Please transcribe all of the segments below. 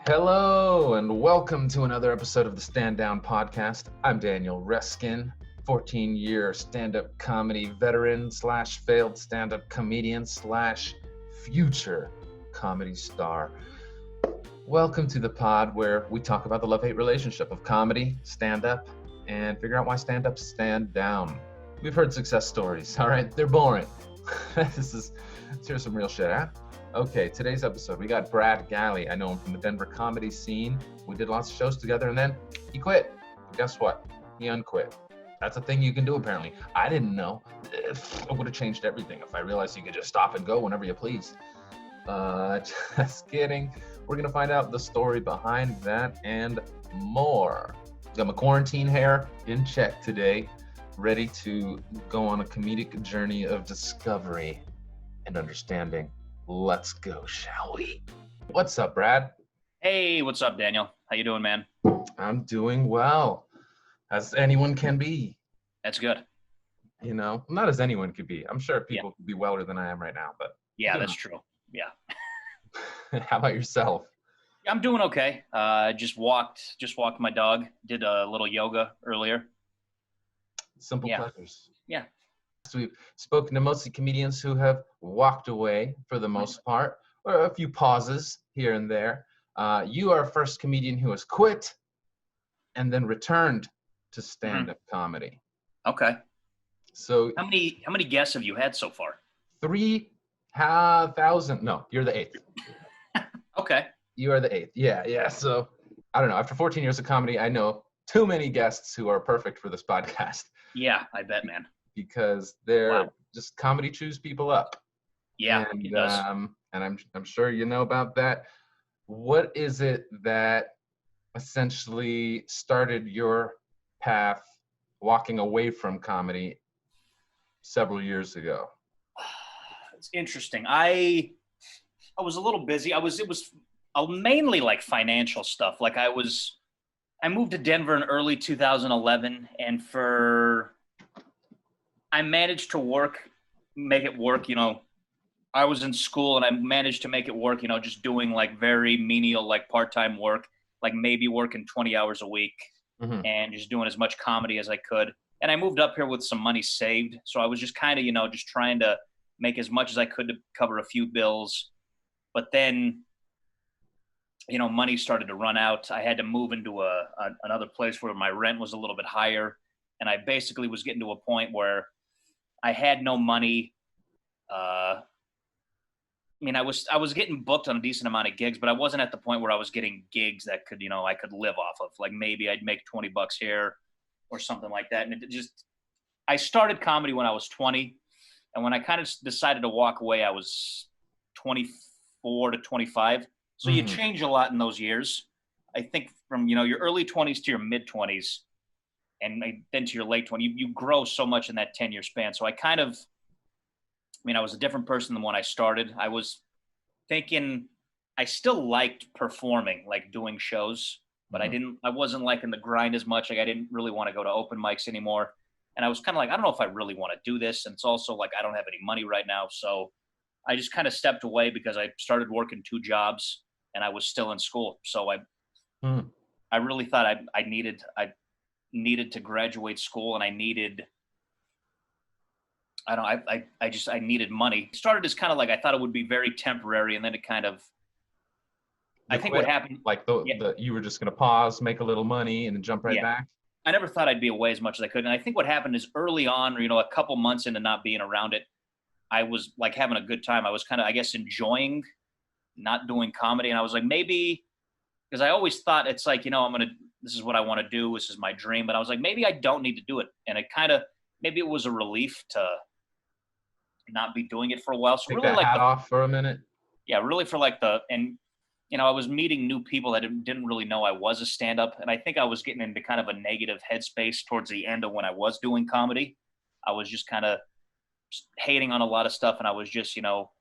Hello and welcome to another episode of the Stand Down Podcast. I'm Daniel Reskin, 14-year stand-up comedy veteran slash failed stand-up comedian slash future comedy star. Welcome to the pod where we talk about the love-hate relationship of comedy, stand-up, and figure out why stand-ups stand down. We've heard success stories, all right? They're boring. Let's hear some real shit, huh? Okay, today's episode, we got Brad Galli. I know him from the Denver comedy scene. We did lots of shows together, and then he quit. Guess what? He unquit. That's a thing you can do, apparently. I didn't know. It would have changed everything if I realized you could just stop and go whenever you please. Just kidding. We're going to find out the story behind that and more. Got my quarantine hair in check today, ready to go on a comedic journey of discovery and understanding. Let's go, shall we? What's up, Brad? Hey, what's up, Daniel? How you doing, man? I'm doing well, as anyone can be. That's good. You know, not as anyone could be. I'm sure people could be weller than I am right now, but yeah, that's true. Yeah. How about yourself? I'm doing okay. Just walked my dog. Did a little yoga earlier. Simple pleasures. Yeah. So we've spoken to mostly comedians who have walked away for the most part, or a few pauses here and there. You are a first comedian who has quit and then returned to stand-up comedy. Okay. So how many guests have you had so far? 3,000. No, you're the eighth. Okay. You are the eighth. Yeah. So I don't know. After 14 years of comedy, I know too many guests who are perfect for this podcast. Yeah, I bet, man. Because they're just comedy chews people up. Yeah, and, it does. And I'm sure you know about that. What is it that essentially started your path walking away from comedy several years ago? It's interesting. I was a little busy. It was mainly like financial stuff. Like I moved to Denver in early 2011, and I managed to make it work, you know. I was in school and I managed to make it work, you know, just doing like very menial, like part-time work, like maybe working 20 hours a week and just doing as much comedy as I could. And I moved up here with some money saved. So I was just kind of, you know, just trying to make as much as I could to cover a few bills. But then, you know, money started to run out. I had to move into another place where my rent was a little bit higher. And I basically was getting to a point where I had no money. I mean, I was getting booked on a decent amount of gigs, but I wasn't at the point where I was getting gigs that could, you know, I could live off of. Like maybe I'd make $20 here or something like that. And I started comedy when I was 20. And when I kind of decided to walk away, I was 24 to 25. So you change a lot in those years. I think from, you know, your early 20s to your mid 20s and then to your late 20s, you grow so much in that 10-year span. So I was a different person than when I started. I was thinking I still liked performing, like doing shows, but I wasn't liking the grind as much. Like I didn't really want to go to open mics anymore. And I was kind of like, I don't know if I really want to do this. And it's also like, I don't have any money right now. So I just kind of stepped away because I started working 2 jobs and I was still in school. So I really thought I needed to graduate school, and I needed money. It started as kind of like I thought it would be very temporary, and then it kind of I think what happened, like you were just going to pause, make a little money, and then jump right back. I never thought I'd be away as much as I could, and I think what happened is early on, or you know, a couple months into not being around it, I was like having a good time. I was kind of, I guess, enjoying not doing comedy, and I was like, maybe, because I always thought it's like, you know, this is what I want to do, this is my dream, but I was like, maybe I don't need to do it, and it kind of, maybe it was a relief to not be doing it for a while. So take really that like hat off for a minute. Yeah, really for like and you know, I was meeting new people that didn't really know I was a stand-up, and I think I was getting into kind of a negative headspace towards the end of when I was doing comedy. I was just kind of hating on a lot of stuff, and I was just, you know,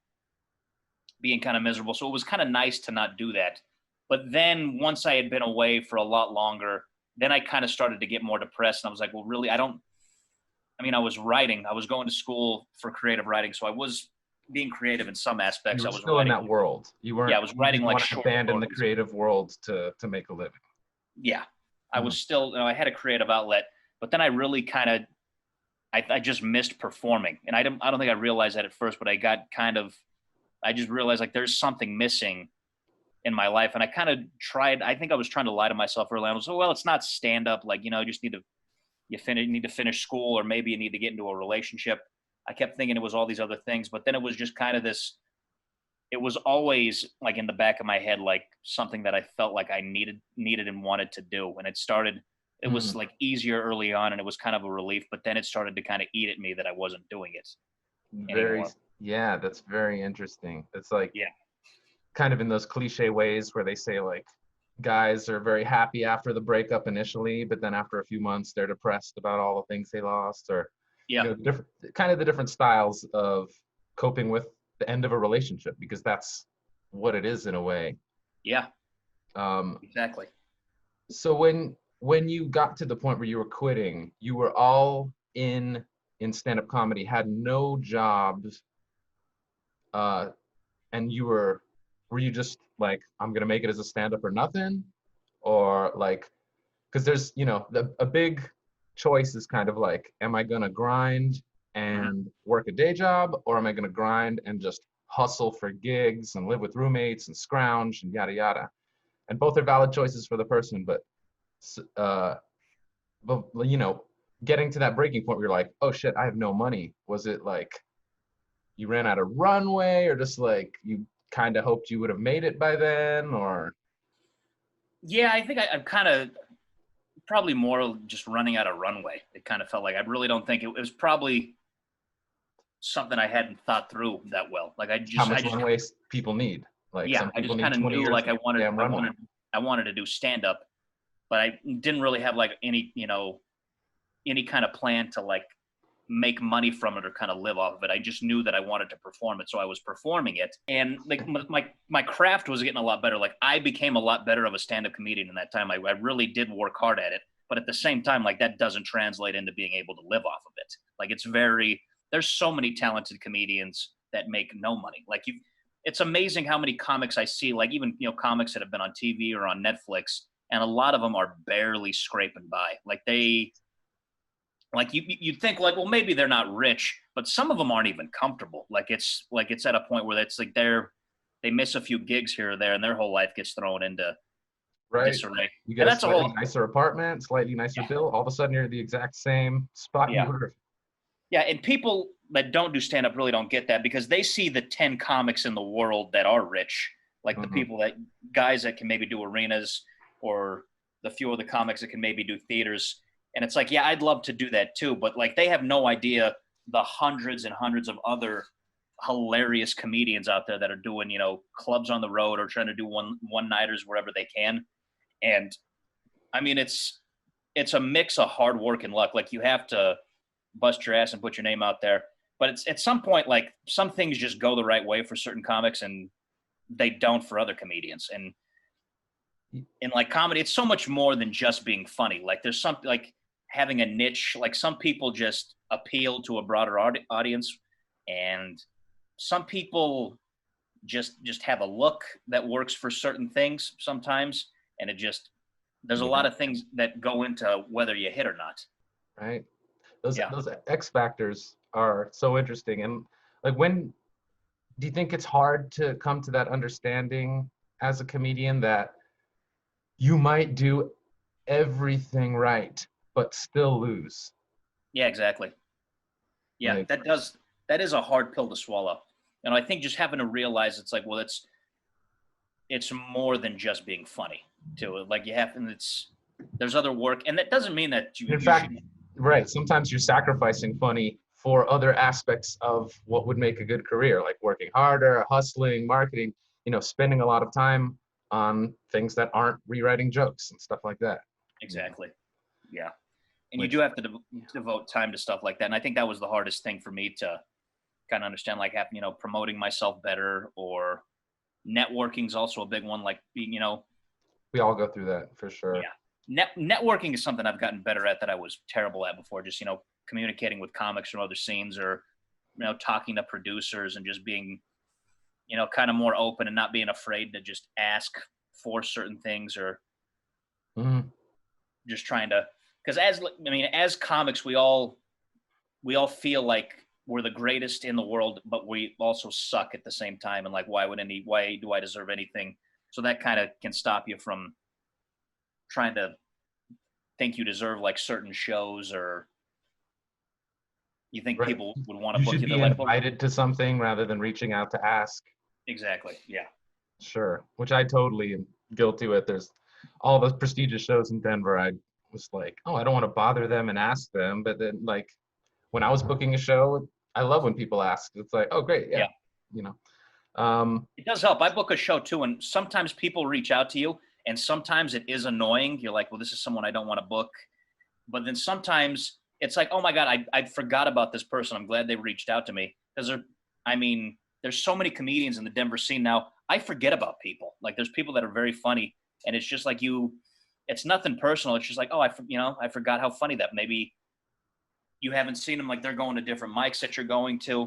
being kind of miserable. So it was kind of nice to not do that. But then once I had been away for a lot longer, then I kind of started to get more depressed, and I was like, well, really, I was writing. I was going to school for creative writing, so I was being creative in some aspects. You were I was still in writing, that world. You yeah, weren't. I was You writing didn't like want to short abandon the stories. creative world to make a living. Yeah, I Mhm. was still, I had a creative outlet, but then I really kind of, I just missed performing, and I don't think I realized that at first, but I got kind of, I just realized like there's something missing in my life, and I kind of tried. I think I was trying to lie to myself early on. I was, oh well, it's not stand up. Like you just need to finish school, or maybe you need to get into a relationship. I kept thinking it was all these other things, but then it was just kind of this. It was always like in the back of my head, like something that I felt like I needed and wanted to do. And it started. It was Mm. like easier early on, and it was kind of a relief. But then it started to kind of eat at me that I wasn't doing it Very, anymore. yeah, that's very interesting. It's like Yeah, kind of in those cliche ways where they say like guys are very happy after the breakup initially, but then after a few months they're depressed about all the things they lost, or yeah, different kind of the different styles of coping with the end of a relationship, because that's what it is in a way. yeah, Um, exactly. so when you got to the point where you were quitting, you were all in stand-up comedy, had no jobs, uh, and were you just like, I'm gonna make it as a stand-up or nothing, or like, because there's a big choice is kind of like, am I gonna grind Hmm. and work a day job, or am I gonna grind and just hustle for gigs and live with roommates and scrounge and yada yada, and both are valid choices for the person, uh but getting to that breaking point where you're like, oh shit, I have no money. Was it like you ran out of runway, or just like you kind of hoped you would have made it by then, or Yeah, I think I'm kind of probably more just running out of runway. It kind of felt like I really don't think it was probably something I hadn't thought through that well. Like how much runway people need? Like yeah, some I people just need kind of 20 knew years like of damn runway. I wanted to do stand up, but I didn't really have like any kind of plan to like make money from it or kind of live off of it. I just knew that I wanted to perform it, so I was performing it, and like my craft was getting a lot better. Like I became a lot better of a stand up comedian in that time. I really did work hard at it, but at the same time, like that doesn't translate into being able to live off of it. Like there's so many talented comedians that make no money. Like it's amazing how many comics I see, like even comics that have been on TV or on Netflix, and a lot of them are barely scraping by. Like like you'd think like, well, maybe they're not rich, but some of them aren't even comfortable. Like it's at a point where it's like they miss a few gigs here or there, and their whole life gets thrown into Right? disarray. You get And a that's a slightly whole nicer apartment, slightly nicer yeah, bill, all of a sudden you're at the exact same spot you yeah, were. yeah. And people that don't do stand up really don't get that because they see the 10 comics in the world that are rich, like the Hmm. people that guys that can maybe do arenas, or the few of the comics that can maybe do theaters. And it's like, yeah, I'd love to do that too, but like they have no idea the hundreds and hundreds of other hilarious comedians out there that are doing, clubs on the road or trying to do one nighters wherever they can. And I mean, it's a mix of hard work and luck. Like you have to bust your ass and put your name out there. But it's at some point, like some things just go the right way for certain comics and they don't for other comedians. And in like comedy, it's so much more than just being funny. Like there's something like having a niche. Like some people just appeal to a broader audience, and some people just have a look that works for certain things sometimes. And it just there's a Yeah, lot of things that go into whether you hit or not. right. Those Yeah. those X factors are so interesting. And like, when do you think it's hard to come to that understanding as a comedian that you might do everything right but still lose? Yeah, exactly. Yeah, Like, that is a hard pill to swallow. And I think just having to realize it's like, well, it's more than just being funny too. Like you have, and there's other work, and that doesn't mean that in you should. fact, Yeah, right, sometimes you're sacrificing funny for other aspects of what would make a good career, like working harder, hustling, marketing, spending a lot of time on things that aren't rewriting jokes and stuff like that. exactly. Yeah, and you do Which, have to devote time to stuff like that. And I think that was the hardest thing for me to kind of understand, like having promoting myself better, or networking is also a big one. Like being we all go through that for sure. yeah, networking is something I've gotten better at that I was terrible at before. Just communicating with comics from other scenes, or talking to producers and just being, kind of more open and not being afraid to just ask for certain things, or Mhm. just trying to, because as comics, we all feel like we're the greatest in the world, but we also suck at the same time. And like, why do I deserve anything? So that kind of can stop you from trying to think you deserve like certain shows, or you think Right. people would want to You book should you. They're be like, well, invited to something rather than reaching out to ask. exactly. Yeah. Sure. Which I totally am guilty with. There's all those prestigious shows in Denver. I was like, oh, I don't want to bother them and ask them. But then, like, when I was booking a show, I love when people ask. It's like, oh, great. Yeah. Yeah. You know, um, It does help. I book a show too, and sometimes people reach out to you, and sometimes it is annoying. You're like, well, this is someone I don't want to book. But then sometimes it's like, oh my God, I forgot about this person. I'm glad they reached out to me. Because there's so many comedians in the Denver scene now. I forget about people. Like, there's people that are very funny, and it's just like it's nothing personal. It's just like, oh, I forgot how funny that. Maybe you haven't seen them, like they're going to different mics that you're going to,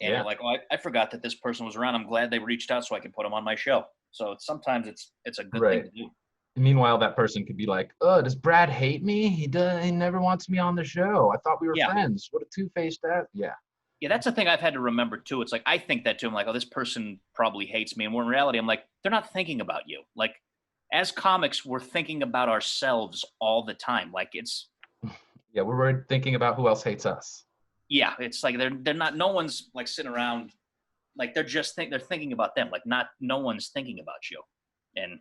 and yeah. you're like, oh, I forgot that this person was around. I'm glad they reached out so I can put them on my show. So sometimes it's a good thing Right. to do. Meanwhile, that person could be like, oh, does Brad hate me? He never wants me on the show. I thought we were Yeah. friends. What a two-faced ass. Yeah. Yeah, that's the thing I've had to remember too. It's like I think that too. I'm like, oh, this person probably hates me. And when in reality, I'm like, they're not thinking about you. Like, as comics, we're thinking about ourselves all the time. Like, Yeah. We're thinking about who else hates us. yeah, it's like they're not. No one's like sitting around. Like, they're thinking about them. Like, no one's thinking about you, and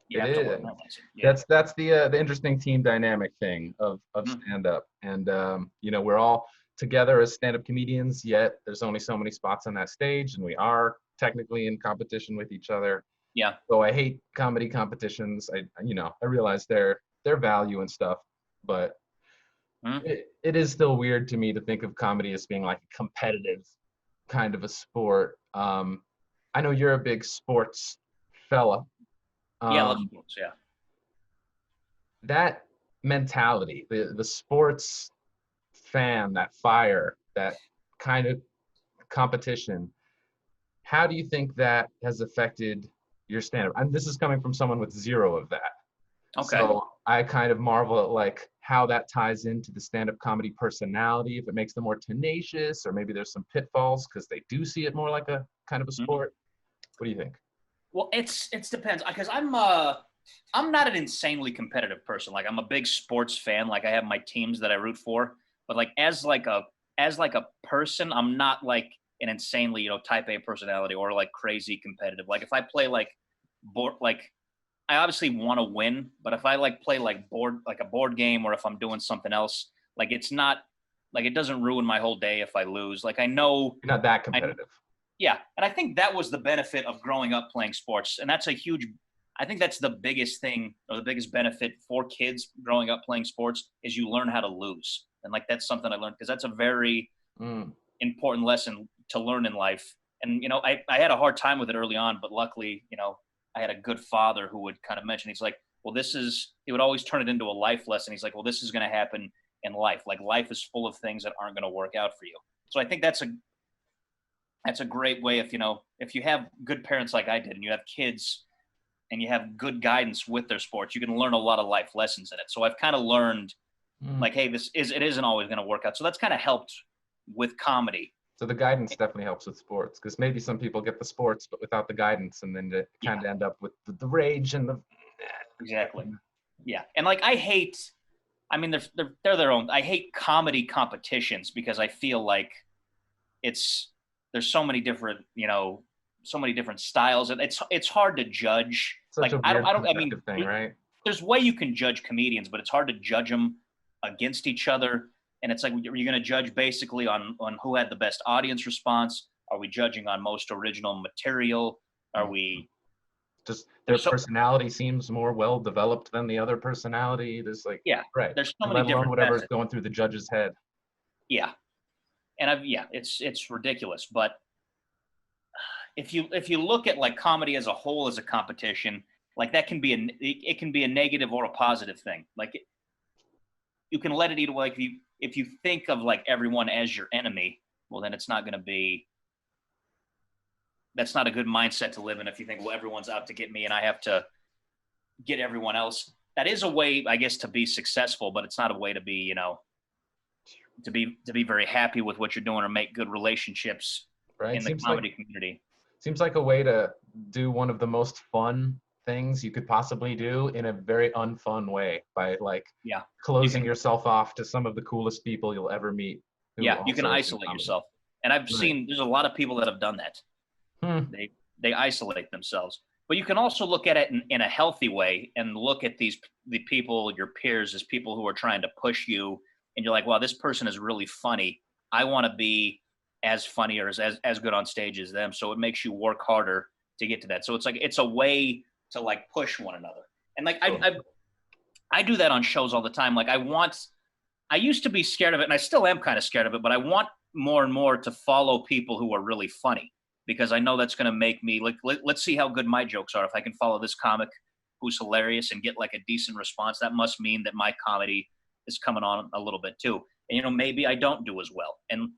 you It have to learn is. that lesson. Yeah. That's the interesting team dynamic thing of Mhm. stand up, and we're all together as stand up comedians. Yet there's only so many spots on that stage, and we are technically in competition with each other. Yeah. So I hate comedy competitions. I realize their value and stuff, but Mhm. it is still weird to me to think of comedy as being like a competitive kind of a sport. I know you're a big sports fella. Yeah. I love Um, sports. Yeah. that mentality, the sports fan, that fire, that kind of competition, how do you think that has affected your stand-up? And this is coming from someone with zero of that. Okay. So I kind of marvel at like how that ties into the stand-up comedy personality, if it makes them more tenacious, or maybe there's some pitfalls because they do see it more like a kind of a Mhm. sport. What do you think? Well, it's depends, because I'm not an insanely competitive person. Like, I'm a big sports fan. Like, I have my teams that I root for, but like as like a person, I'm not like an insanely type A personality or like crazy competitive. Like, if I play like board like I obviously want to win, but if I like play like a board game, or if I'm doing something else, like it's not like it doesn't ruin my whole day if I lose. Like, You're not that I competitive. yeah, and I think that was the benefit of growing up playing sports, and that's a huge. I think that's the biggest thing, or the biggest benefit for kids growing up playing sports, is you learn how to lose, and like that's something I learned, because that's a very Mm. important lesson to learn in life. And I had a hard time with it early on, but luckily, I had a good father who would kind of mention. He's like, well, he would always turn it into a life lesson. He's like, well, this is going to happen in life. Like, life is full of things that aren't going to work out for you. So I think that's a great way, if you have good parents like I did, and you have kids and you have good guidance with their sports, you can learn a lot of life lessons in it. So I've kind of learned, Mm. like, hey, it isn't always going to work out. So that's kind of helped with comedy. So the guidance definitely helps with sports, because maybe some people get the sports but without the guidance, and then they Yeah, kind of end up with the rage and the. exactly. Yeah. And like, they're their own. I hate comedy competitions, because I feel like it's there's so many different styles, and it's hard to judge. Such Like, a I weird don't. I mean, subjective thing, right? there's way you can judge comedians, but it's hard to judge them against each other. And it's like, you're going to judge basically on who had the best audience response. Are we judging on most original material? Are Mm. we? Just their There's so personality seems more well developed than the other personality. There's like, Yeah. right, There's so and many let alone different whatever is facets. going through the judge's head. Yeah, and it's ridiculous. But if you look at like comedy as a whole as a competition, like that can be it can be a negative or a positive thing. Like, you can let it eat away. If you think of like everyone as your enemy, well, then it's not going to be. That's not a good mindset to live in. If you think, well, everyone's out to get me, and I have to get everyone else. That is a way, I guess, to be successful, but it's not a way to be, to be very happy with what you're doing or make good relationships Right? in the comedy community. Seems like a way to do one of the most fun things you could possibly do in a very unfun way by like Yeah. closing yourself off to some of the coolest people you'll ever meet. Yeah, you can isolate yourself. And I've seen there's a lot of people that have done that. They isolate themselves. But you can also look at it in a healthy way and look at the people, your peers, as people who are trying to push you. And you're like, wow, this person is really funny. I want to be as funny or as good on stage as them. So it makes you work harder to get to that. So it's like, it's a way to like push one another. And like, I do that on shows all the time. Like I used to be scared of it and I still am kind of scared of it, but I want more and more to follow people who are really funny, because I know that's going to make me like, let's see how good my jokes are. If I can follow this comic who's hilarious and get like a decent response, that must mean that my comedy is coming on a little bit too. And, maybe I don't do as well. And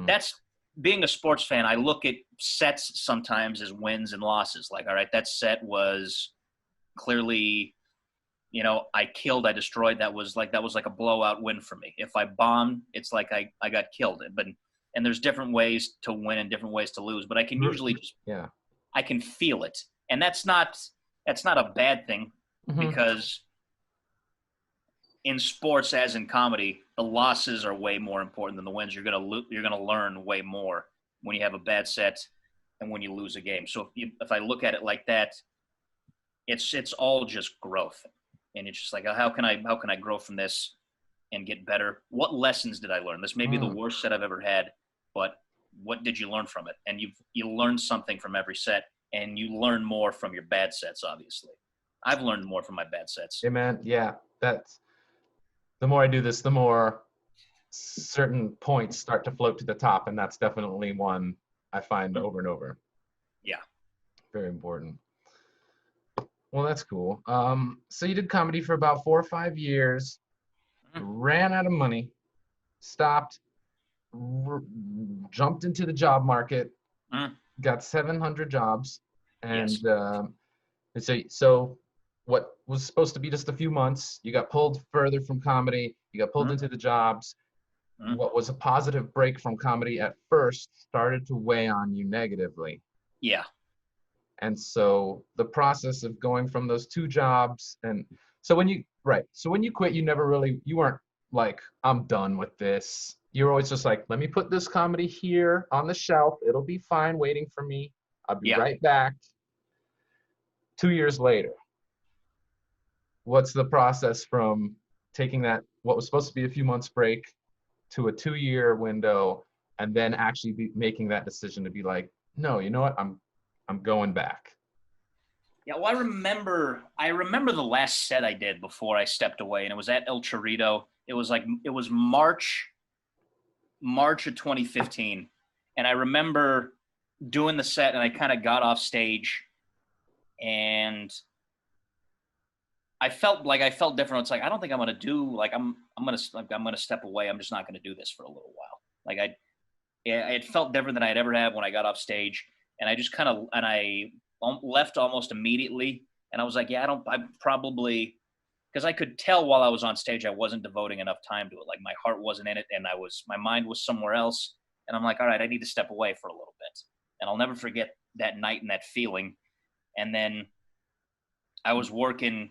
that's being a sports fan. I look at sets sometimes as wins and losses. Like, all right, that set was clearly, I killed, I destroyed. That was like a blowout win for me. If I bombed, it's like I got killed. And there's different ways to win and different ways to lose, but I can usually I can feel it. And that's not a bad thing, because in sports, as in comedy, the losses are way more important than the wins. You're gonna learn way more when you have a bad set and when you lose a game. So if I look at it like that, it's all just growth, and it's just like, how can I grow from this and get better? What lessons did I learn? This may be the worst set I've ever had, but what did you learn from it? And you learn something from every set, and you learn more from your bad sets. Obviously, I've learned more from my bad sets. Hey man, yeah, that's the more I do this, the more certain points start to float to the top, and that's definitely one I find over and over. Yeah, very important. Well, that's cool. So you did comedy for about 4 or 5 years, ran out of money, stopped, jumped into the job market, got 700 jobs, and so what was supposed to be just a few months, you got pulled further from comedy, you got pulled into the jobs. What was a positive break from comedy at first started to weigh on you negatively. Yeah. And so the process of going from those 2 jobs, and so when you quit, you weren't like, I'm done with this. You're always just like, let me put this comedy here on the shelf. It'll be fine waiting for me. I'll be right back. 2 years later, what's the process from taking that, what was supposed to be a few months break, to a 2-year window, and then actually making that decision to be like, no, you know what? I'm going back. Yeah, well, I remember the last set I did before I stepped away, and it was at El Chorrito. It was March of 2015, and I remember doing the set, and I kind of got off stage, and I felt different. It's like, I don't think I'm gonna do, like, I'm gonna step away. I'm just not gonna do this for a little while. Like it felt different than I'd ever had when I got off stage, and I just I left almost immediately. And I was like, I probably, because I could tell while I was on stage, I wasn't devoting enough time to it. Like my heart wasn't in it, and my mind was somewhere else. And I'm like, all right, I need to step away for a little bit. And I'll never forget that night and that feeling. And then I was working,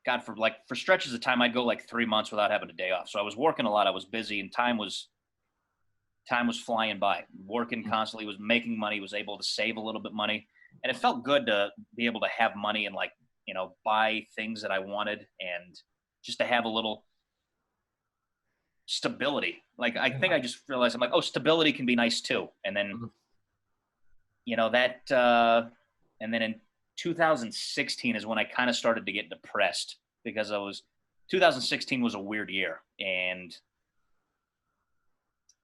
God, for stretches of time, I'd go like 3 months without having a day off. So I was working a lot. I was busy, and time was flying by. Working constantly, was making money, was able to save a little bit money. And it felt good to be able to have money and, like, buy things that I wanted, and just to have a little stability. Like, I think I just realized, I'm like, oh, stability can be nice too. And then, and then in 2016 is when I kind of started to get depressed, because 2016 was a weird year. And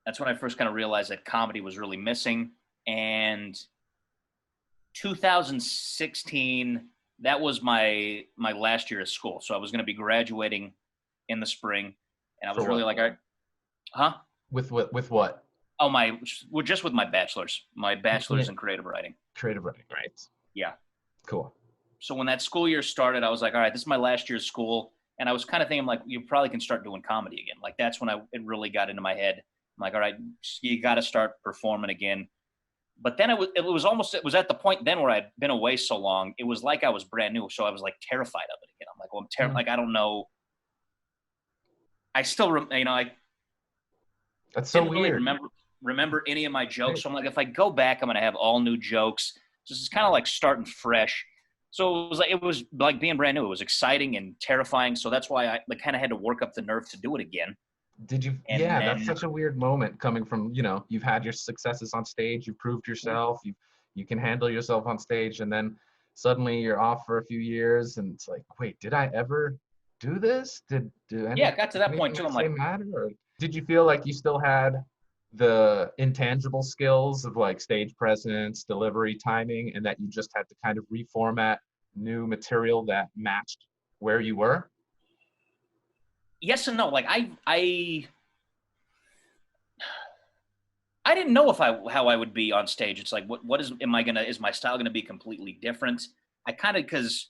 that's when I first kind of realized that comedy was really missing. And 2016, that was my last year of school. So I was going to be graduating in the spring. And I For was really what? like, all right, huh? With what? With what? Oh, well, just with my Yeah, bachelor's in creative writing. creative writing, right? Yeah. Cool. So when that school year started, I was like, all right, this is my last year of school. And I was kind of thinking like, you probably can start doing comedy again. Like that's when it really got into my head. I'm like, all right, you got to start performing again. But then it was at the point then where I'd been away so long, it was like I was brand new. So I was like terrified of it again. I'm like, well, like, I don't know. I still, I That's so didn't really weird. remember any of my jokes. Right. So I'm like, if I go back, I'm going to have all new jokes. So it's kind of like starting fresh. So it was like being brand new. It was exciting and terrifying. So that's why I kind of had to work up the nerve to do it again. Did you? And Yeah, that's then, such a weird moment coming from, you've had your successes on stage, you've proved yourself, you can handle yourself on stage, and then suddenly you're off for a few years, and it's like, wait, did I ever do this? yeah, it got to that point Anything too. I I'm say like, matter? Or did you feel like you still had the intangible skills of like stage presence, delivery, timing, and that you just had to kind of reformat new material that matched where you were? yes and no. Like I didn't know how I would be on stage. It's like, is my style gonna be completely different? I kind of because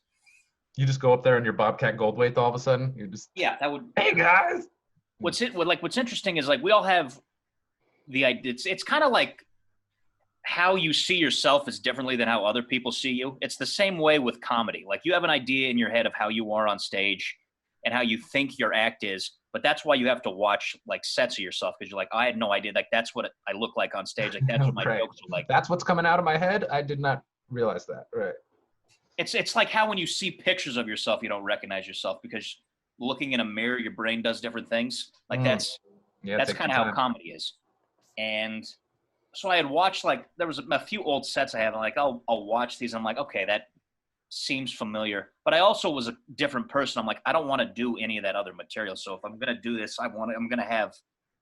You just go up there in your Bobcat Goldthwait all of a sudden. You're just, yeah, that would. hey guys. What's interesting is like we all have the idea. It's kind of like how you see yourself is differently than how other people see you. It's the same way with comedy. Like you have an idea in your head of how you are on stage and how you think your act is, but that's why you have to watch like sets of yourself because you're like, I had no idea. Like that's what I look like on stage. Like that's what my Right. jokes are like. That's what's coming out of my head. I did not realize that. Right. It's like how when you see pictures of yourself, you don't recognize yourself because looking in a mirror, your brain does different things. Like Mm. Yeah, it that's takes kind some of how time. comedy is. And so I had watched like there was a few old sets I have. And like I'll watch these. I'm like, okay, that seems familiar. But I also was a different person. I'm like, I don't want to do any of that other material. So if I'm gonna do this, I'm gonna have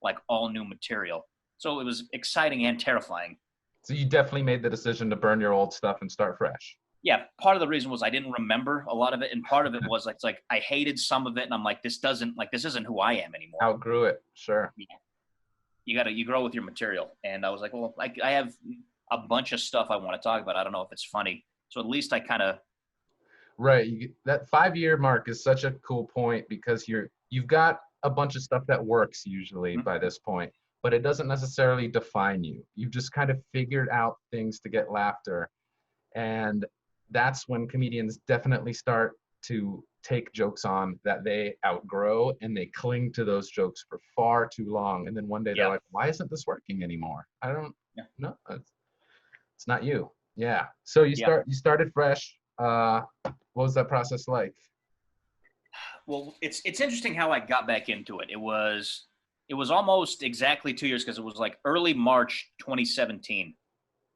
like all new material. So it was exciting and terrifying. So you definitely made the decision to burn your old stuff and start fresh. Yeah, part of the reason was I didn't remember a lot of it, and part of it was like, it's like I hated some of it, and I'm like, this isn't who I am anymore. Outgrew it. Sure. You grow with your material, and I was like, well, I have a bunch of stuff I want to talk about. I don't know if it's funny, so at least I kind of Right. That 5-year mark is such a cool point because you've got a bunch of stuff that works usually by this point, but it doesn't necessarily define you. You've just kind of figured out things to get laughter. And that's when comedians definitely start to take jokes on that they outgrow and they cling to those jokes for far too long. And then one day they're yeah like, why isn't this working anymore? I don't yeah know. It's not you. Yeah. So yeah. you started fresh. What was that process like? Well, it's interesting how I got back into it. It was almost exactly 2 years because it was like early March 2017,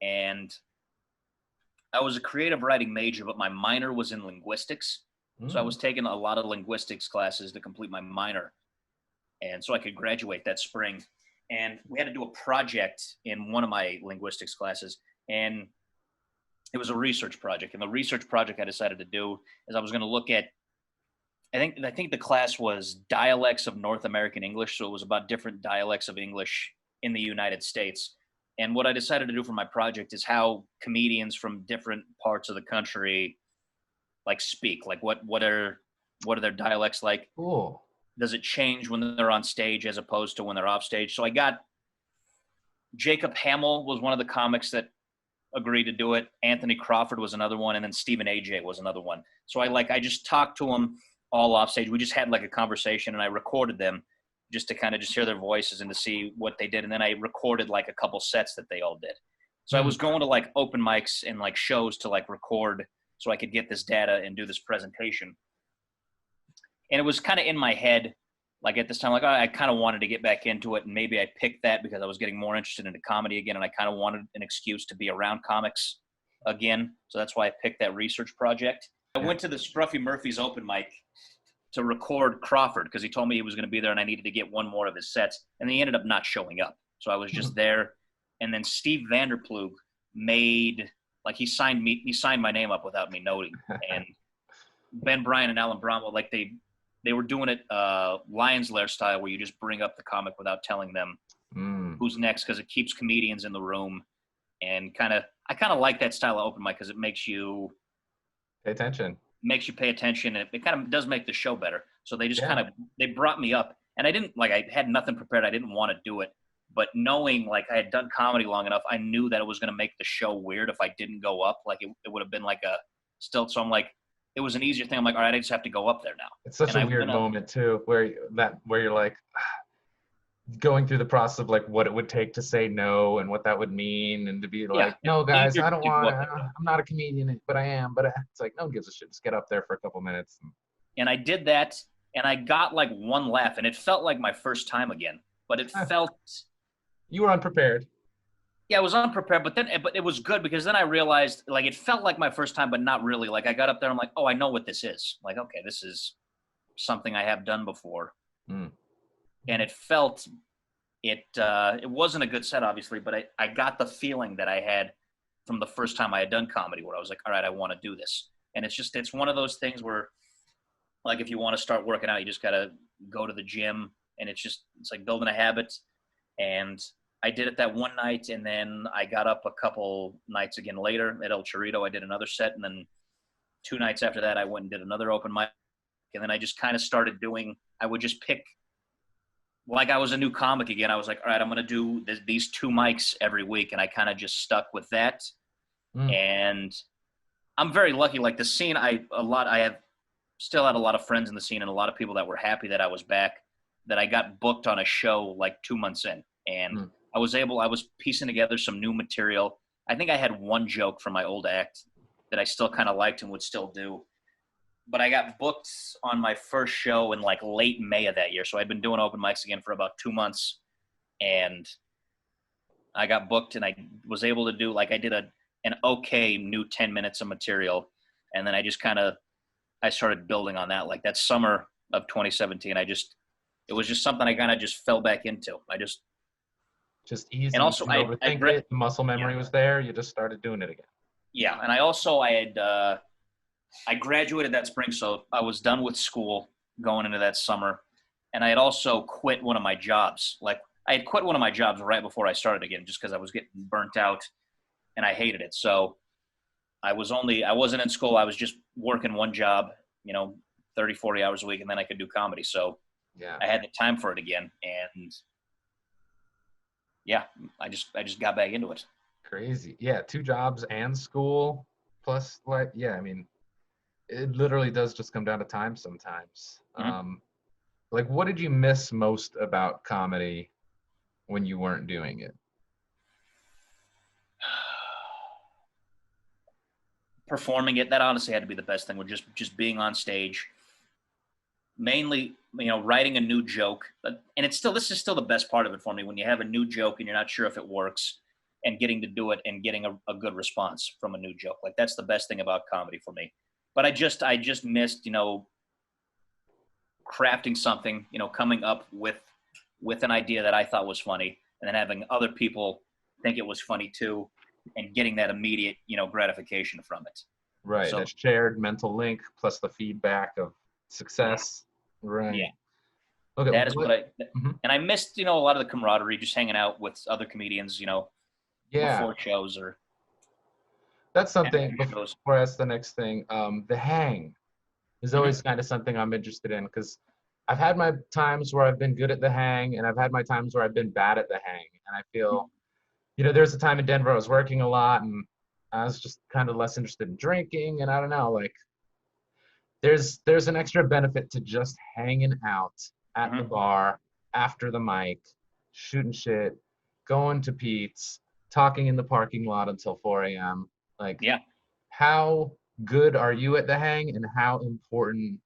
and I was a creative writing major, but my minor was in linguistics. So I Mm. was taking a lot of linguistics classes to complete my minor. And so I could graduate that spring. And we had to do a project in one of my linguistics classes. And it was a research project. And the research project I decided to do is I was going to look at, I think the class was dialects of North American English. So it was about different dialects of English in the United States. And what I decided to do for my project is how comedians from different parts of the country like speak. Like what are their dialects like? Cool. Does it change when they're on stage as opposed to when they're off stage? So I got Jacob Hamill was one of the comics that agreed to do it. Anthony Crawford was another one, and then Stephen AJ was another one. So I just talked to them all off stage. We just had like a conversation, and I recorded them just to kind of just hear their voices and to see what they did. And then I recorded like a couple sets that they all did. So I was going to like open mics and like shows to like record so I could get this data and do this presentation. And it was kind of in my head, like at this time, like I kind of wanted to get back into it. And maybe I picked that because I was getting more interested into comedy again. And I kind of wanted an excuse to be around comics again. So that's why I picked that research project. I went to the Scruffy Murphy's open mic to record Crawford because he told me he was going to be there and I needed to get one more of his sets. And he ended up not showing up. So I was just there. And then Steve Vanderplug he signed my name up without me noting. And Ben Bryan and Alan Bromwell, like they were doing it Lion's Lair style, where you just bring up the comic without telling them who's next, because it keeps comedians in the room, and I kind of like that style of open mic because it makes you Pay attention. Pay attention, and it kind of does make the show better. So they just Yeah. they brought me up, and I didn't I had nothing prepared. I didn't want to do it, but knowing like I had done comedy long enough, I knew that it was going to make the show weird if I didn't go up. Like it would have been like a stilt. So I'm like, it was an easier thing. I'm like, all right, I just have to go up there now. It's such a weird moment too, where you're like going through the process of like what it would take to say no and what that would mean, and to be like, no guys, I don't want to, I'm not a comedian, but I am. But it's like, no one gives a shit. Just get up there for a couple minutes. And I did that, and I got like one laugh, and it felt like my first time again. But it felt. You were unprepared. Yeah, I was unprepared, but it was good, because then I realized like it felt like my first time, but not really. Like I got up there, I'm like, oh, I know what this is. Like, okay, this is something I have done before. And it felt it wasn't a good set, obviously, but I got the feeling that I had from the first time I had done comedy, where I was like, all right, I want to do this. And it's one of those things where, like, if you want to start working out, you just got to go to the gym, and it's like building a habit. And I did it that one night, and then I got up a couple nights again later at El Chorrito. I did another set, and then 2 nights after that, I went and did another open mic. And then I just kind of started I would just pick, like I was a new comic again. I was like, all right, I'm going to do these 2 mics every week. And I kind of just stuck with that. And I'm very lucky. Like the scene, I have still had a lot of friends in the scene, and a lot of people that were happy that I was back, that I got booked on a show like 2 months in. And I was piecing together some new material. I think I had one joke from my old act that I still kind of liked and would still do. But I got booked on my first show in like late May of that year. So I'd been doing open mics again for about 2 months, and I got booked, and I was able to do, like, I did an okay new 10 minutes of material. And then I started building on that. Like that summer of 2017, it was just something I kind of just fell back into. Just easy. And also the muscle memory was there. You just started doing it again. Yeah. And I graduated that spring, so I was done with school going into that summer. And I had also quit one of my jobs. Like I had quit one of my jobs right before I started again, just because I was getting burnt out and I hated it. So I wasn't in school. I was just working one job, 30, 40 hours a week, and then I could do comedy. So yeah, I had the time for it again. And yeah, I just got back into it. Crazy. Yeah. 2 jobs and school plus, like, yeah, I mean, it literally does just come down to time sometimes. Like, what did you miss most about comedy when you weren't doing it? Performing it. That honestly had to be the best thing, with just being on stage. Mainly, writing a new joke. And this is still the best part of it for me, when you have a new joke and you're not sure if it works, and getting to do it and getting a good response from a new joke. Like that's the best thing about comedy for me. But I just missed, crafting something, coming up with an idea that I thought was funny, and then having other people think it was funny too, and getting that immediate, gratification from it. Right. So, that shared mental link plus the feedback of success. Yeah. Right. Yeah. Okay. That is what and I missed, a lot of the camaraderie, just hanging out with other comedians, before shows or. That's something, before I ask the next thing, the hang is always kind of something I'm interested in, because I've had my times where I've been good at the hang, and I've had my times where I've been bad at the hang. And I feel, there's a time in Denver I was working a lot, and I was just kind of less interested in drinking, and I don't know, like, there's an extra benefit to just hanging out at the bar after the mic, shooting shit, going to Pete's, talking in the parking lot until 4 a.m. Like, yeah. How good are you at the hang, and how important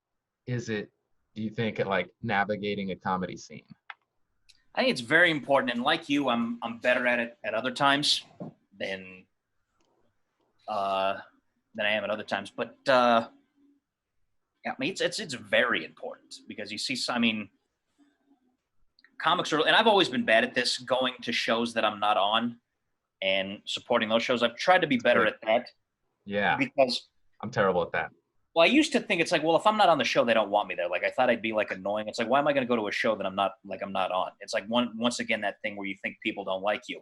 is it, do you think, at like navigating a comedy scene? I think it's very important, and like you, I'm better at it at other times than I am at other times. But I mean, it's very important, because you see, comics are, and I've always been bad at this, going to shows that I'm not on and supporting those shows. I've tried to be better at that. Yeah. Because I'm terrible at that. Well, I used to think it's like, well, if I'm not on the show, they don't want me there. Like I thought I'd be like annoying. It's like, why am I going to go to a show that I'm not on? It's like once again that thing where you think people don't like you,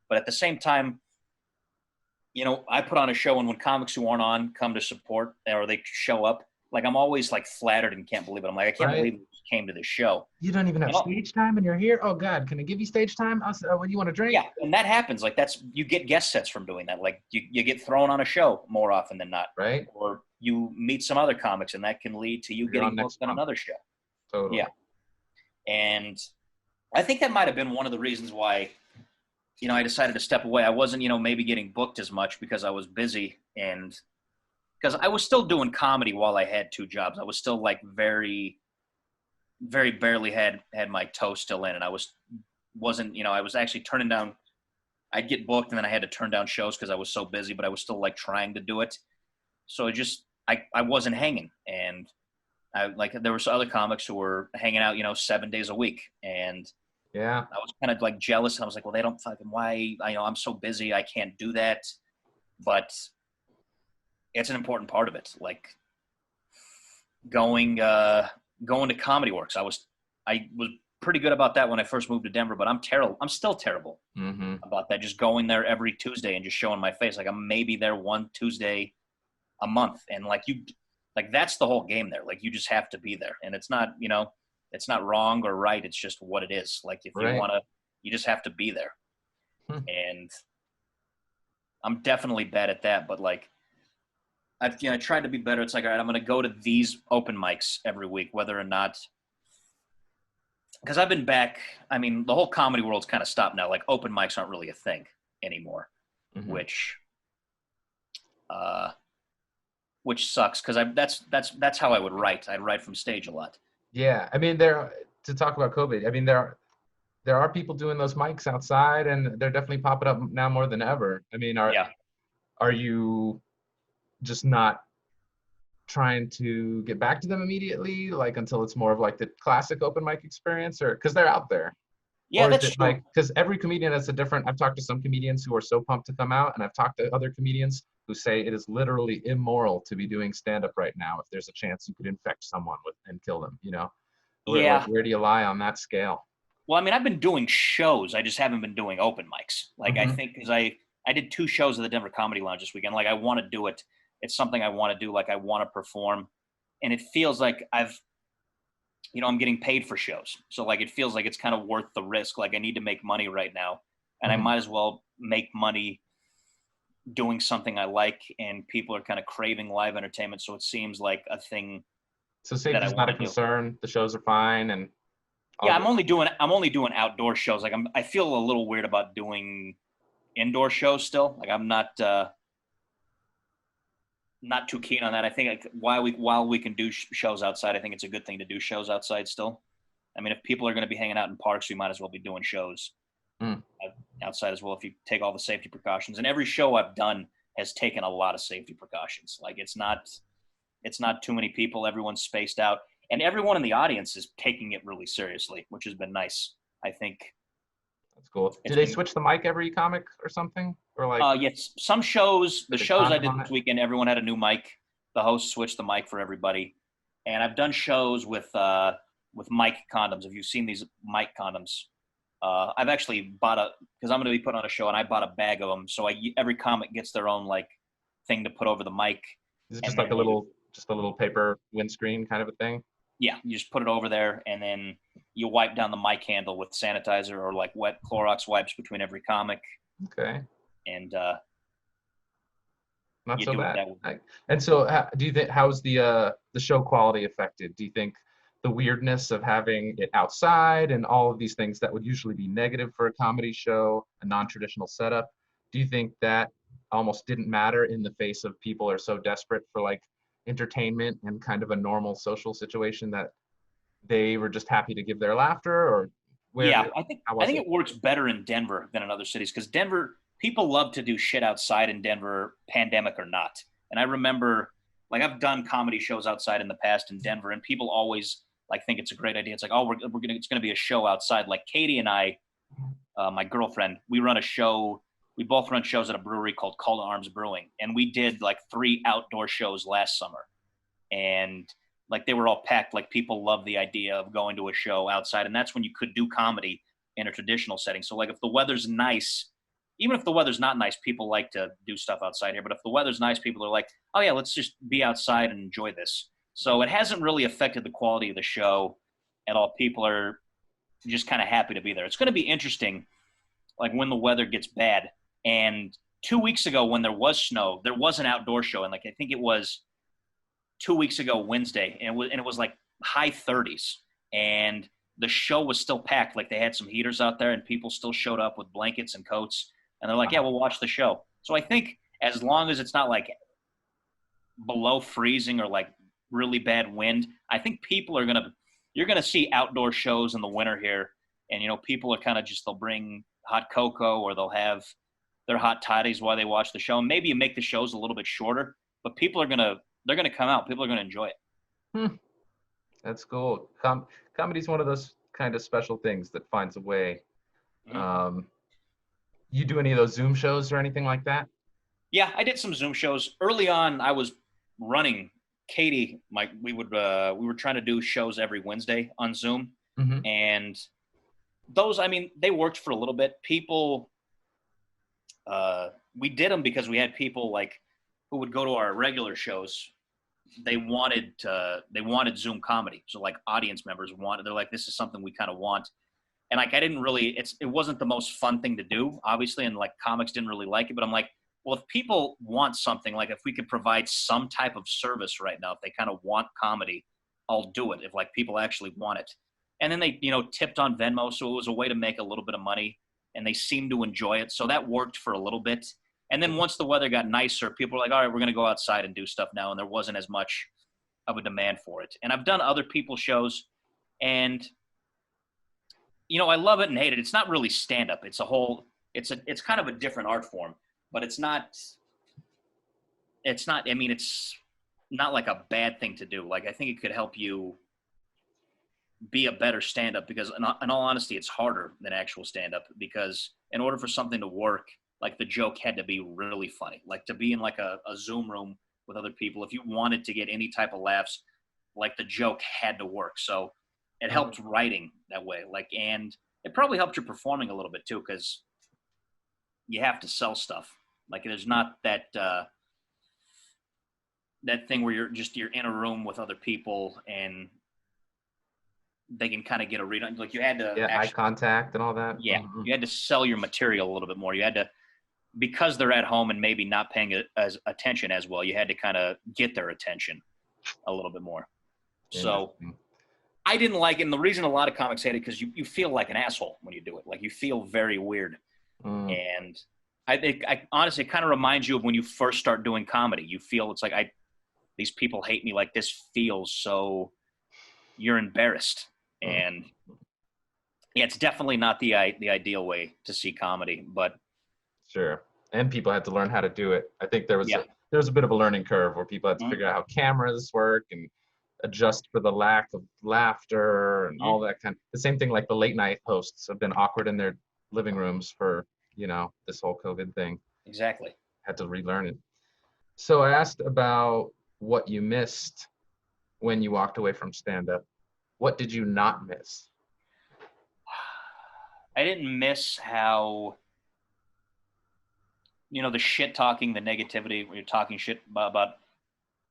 but at the same time, I put on a show, and when comics who aren't on come to support or they show up, like I'm always like flattered and can't believe it. I'm like, I can't Right. believe you came to this show. You don't even have stage time and you're here. Oh God, can I give you stage time? What do you want to drink? Yeah, and that happens. Like you get guest sets from doing that. Like you get thrown on a show more often than not, Right. or you meet some other comics, and that can lead to you You're getting on booked next on month. another show. Totally. Yeah, and I think that might have been one of the reasons why, I decided to step away. I wasn't, maybe getting booked as much because I was busy, and because I was still doing comedy while I had two jobs. I was still like very, very barely had my toe still in, and I wasn't, I was actually turning down. I'd get booked, and then I had to turn down shows because I was so busy, but I was still like trying to do it. So I wasn't hanging, and there were some other comics who were hanging out, 7 days a week, and yeah, I was kind of like jealous, and I was like, well, they don't fucking why, I'm so busy, I can't do that, but it's an important part of it. Like going to Comedy Works, I was pretty good about that when I first moved to Denver, but I'm terrible. I'm still terrible about that. Just going there every Tuesday and just showing my face. Like I'm maybe there one Tuesday a month, and like that's the whole game there. Like you just have to be there, and it's not it's not wrong or right. It's just what it is. Like if you want to, you just have to be there. And I'm definitely bad at that, but like I tried to be better. It's like, all right, I'm going to go to these open mics every week, whether or not, because I've been back. I mean, the whole comedy world's kind of stopped now. Like open mics aren't really a thing anymore, which sucks because that's how I would write. I'd write from stage a lot. Yeah, I mean, to talk about COVID. I mean, there are people doing those mics outside, and they're definitely popping up now more than ever. I mean, are you just not trying to get back to them immediately, like until it's more of like the classic open mic experience, or because they're out there? Yeah, or is that's it true. like, because every comedian has a different, I've talked to some comedians who are so pumped to come out, and I've talked to other comedians who say it is literally immoral to be doing stand-up right now if there's a chance you could infect someone and kill them, Yeah. Where do you lie on that scale? Well, I mean, I've been doing shows. I just haven't been doing open mics. Like I think because I did 2 shows at the Denver Comedy Lounge this weekend. Like I want to do it. It's something I want to do. Like I want to perform, and it feels like I'm getting paid for shows. So like it feels like it's kind of worth the risk. Like I need to make money right now, and I might as well make money doing something I like, and people are kind of craving live entertainment. So it seems like a thing. So safety's not a concern. The shows are fine, and yeah, I'm only doing outdoor shows. Like I feel a little weird about doing indoor shows still. Like I'm not too keen on that. I think like while we can do shows outside, I think it's a good thing to do shows outside still. I mean, if people are going to be hanging out in parks, we might as well be doing shows outside as well. If you take all the safety precautions, and every show I've done has taken a lot of safety precautions. Like it's not too many people. Everyone's spaced out, and everyone in the audience is taking it really seriously, which has been nice. I think that's cool. Do they switch the mic every comic or something? Or like yes, some shows, the shows I did this weekend, everyone had a new mic. The host switched the mic for everybody. And I've done shows with mic condoms. Have you seen these mic condoms? I've actually because I'm going to be putting on a show, and I bought a bag of them. So every comic gets their own like thing to put over the mic. Is it just like a little paper windscreen kind of a thing? Yeah, you just put it over there, and then you wipe down the mic handle with sanitizer or like wet Clorox wipes between every comic. Okay. And not so bad. And so, do you think how's the show quality affected? Do you think the weirdness of having it outside and all of these things that would usually be negative for a comedy show, a non-traditional setup, do you think that almost didn't matter in the face of people are so desperate for like entertainment and kind of a normal social situation that they were just happy to give their laughter? Or I think it works better in Denver than in other cities, because Denver, people love to do shit outside in Denver, pandemic or not. And I remember, like, I've done comedy shows outside in the past in Denver, and people always like think it's a great idea. It's like, oh, it's gonna be a show outside. Like Katie and I, my girlfriend, we run a show. We both run shows at a brewery called Call to Arms Brewing, and we did like 3 outdoor shows last summer. and like they were all packed. Like people love the idea of going to a show outside, and that's when you could do comedy in a traditional setting. So like if the weather's nice, even if the weather's not nice, people like to do stuff outside here. But if the weather's nice, people are like, oh yeah, let's just be outside and enjoy this. So it hasn't really affected the quality of the show at all. People are just kind of happy to be there. It's going to be interesting, like when the weather gets bad. And 2 weeks ago, when there was snow, there was an outdoor show, and like I think it was 2 weeks ago Wednesday, and it was like high 30s, and the show was still packed. Like they had some heaters out there, and people still showed up with blankets and coats, and they're like, "Yeah, we'll watch the show." So I think as long as it's not like below freezing or like really bad wind, I think people are you're gonna see outdoor shows in the winter here, and people are kind of just they'll bring hot cocoa or they'll have their hot toddies while they watch the show. And maybe you make the shows a little bit shorter, but people are they're gonna come out. People are gonna enjoy it. That's cool. Comedy's one of those kind of special things that finds a way. You do any of those Zoom shows or anything like that? Yeah, I did some Zoom shows early on. I was running Katie. We were trying to do shows every Wednesday on Zoom, and those, I mean, they worked for a little bit. People, we did them because we had people like who would go to our regular shows. They wanted Zoom comedy. So like audience members they're like, this is something we kind of want. And like, it wasn't the most fun thing to do, obviously. And like comics didn't really like it, but I'm like, well, if people want something, like if we could provide some type of service right now, if they kind of want comedy, I'll do it. If like people actually want it. And then they, tipped on Venmo. So it was a way to make a little bit of money, and they seemed to enjoy it. So that worked for a little bit. And then once the weather got nicer, people were like, all right, we're going to go outside and do stuff now. And there wasn't as much of a demand for it. And I've done other people's shows, and, I love it and hate it. It's not really stand-up. It's kind of a different art form, but it's not like a bad thing to do. Like, I think it could help you be a better stand-up because in all honesty, it's harder than actual stand-up because in order for something to work, like the joke had to be really funny. Like to be in like a Zoom room with other people, if you wanted to get any type of laughs, like the joke had to work. So it helped writing that way. Like, and it probably helped your performing a little bit too, because you have to sell stuff. Like there's not that thing where you're in a room with other people and they can kind of get a read on. Like you had to eye contact and all that. Yeah, you had to sell your material a little bit more. You had to, because they're at home and maybe not paying as attention as well, you had to kind of get their attention a little bbit more. So I didn't like it. And the reason a lot of comics hate it, because you feel like an asshole when you do it. Like you feel very weird. And I think honestly, it kind of reminds you of when you first start doing comedy. You feel it's like, these people hate me. Like this feels so, you're embarrassed. And yeah, it's definitely not the ideal way to see comedy, but sure. And people had to learn how to do it. I think there was a bit of a learning curve where people had to figure out how cameras work and adjust for the lack of laughter and all that the same thing. Like the late night hosts have been awkward in their living rooms for this whole COVID thing. Exactly. Had to relearn it. So I asked about what you missed when you walked away from stand-up. What did you not miss? I didn't miss how, the shit talking, the negativity, where you're talking shit about.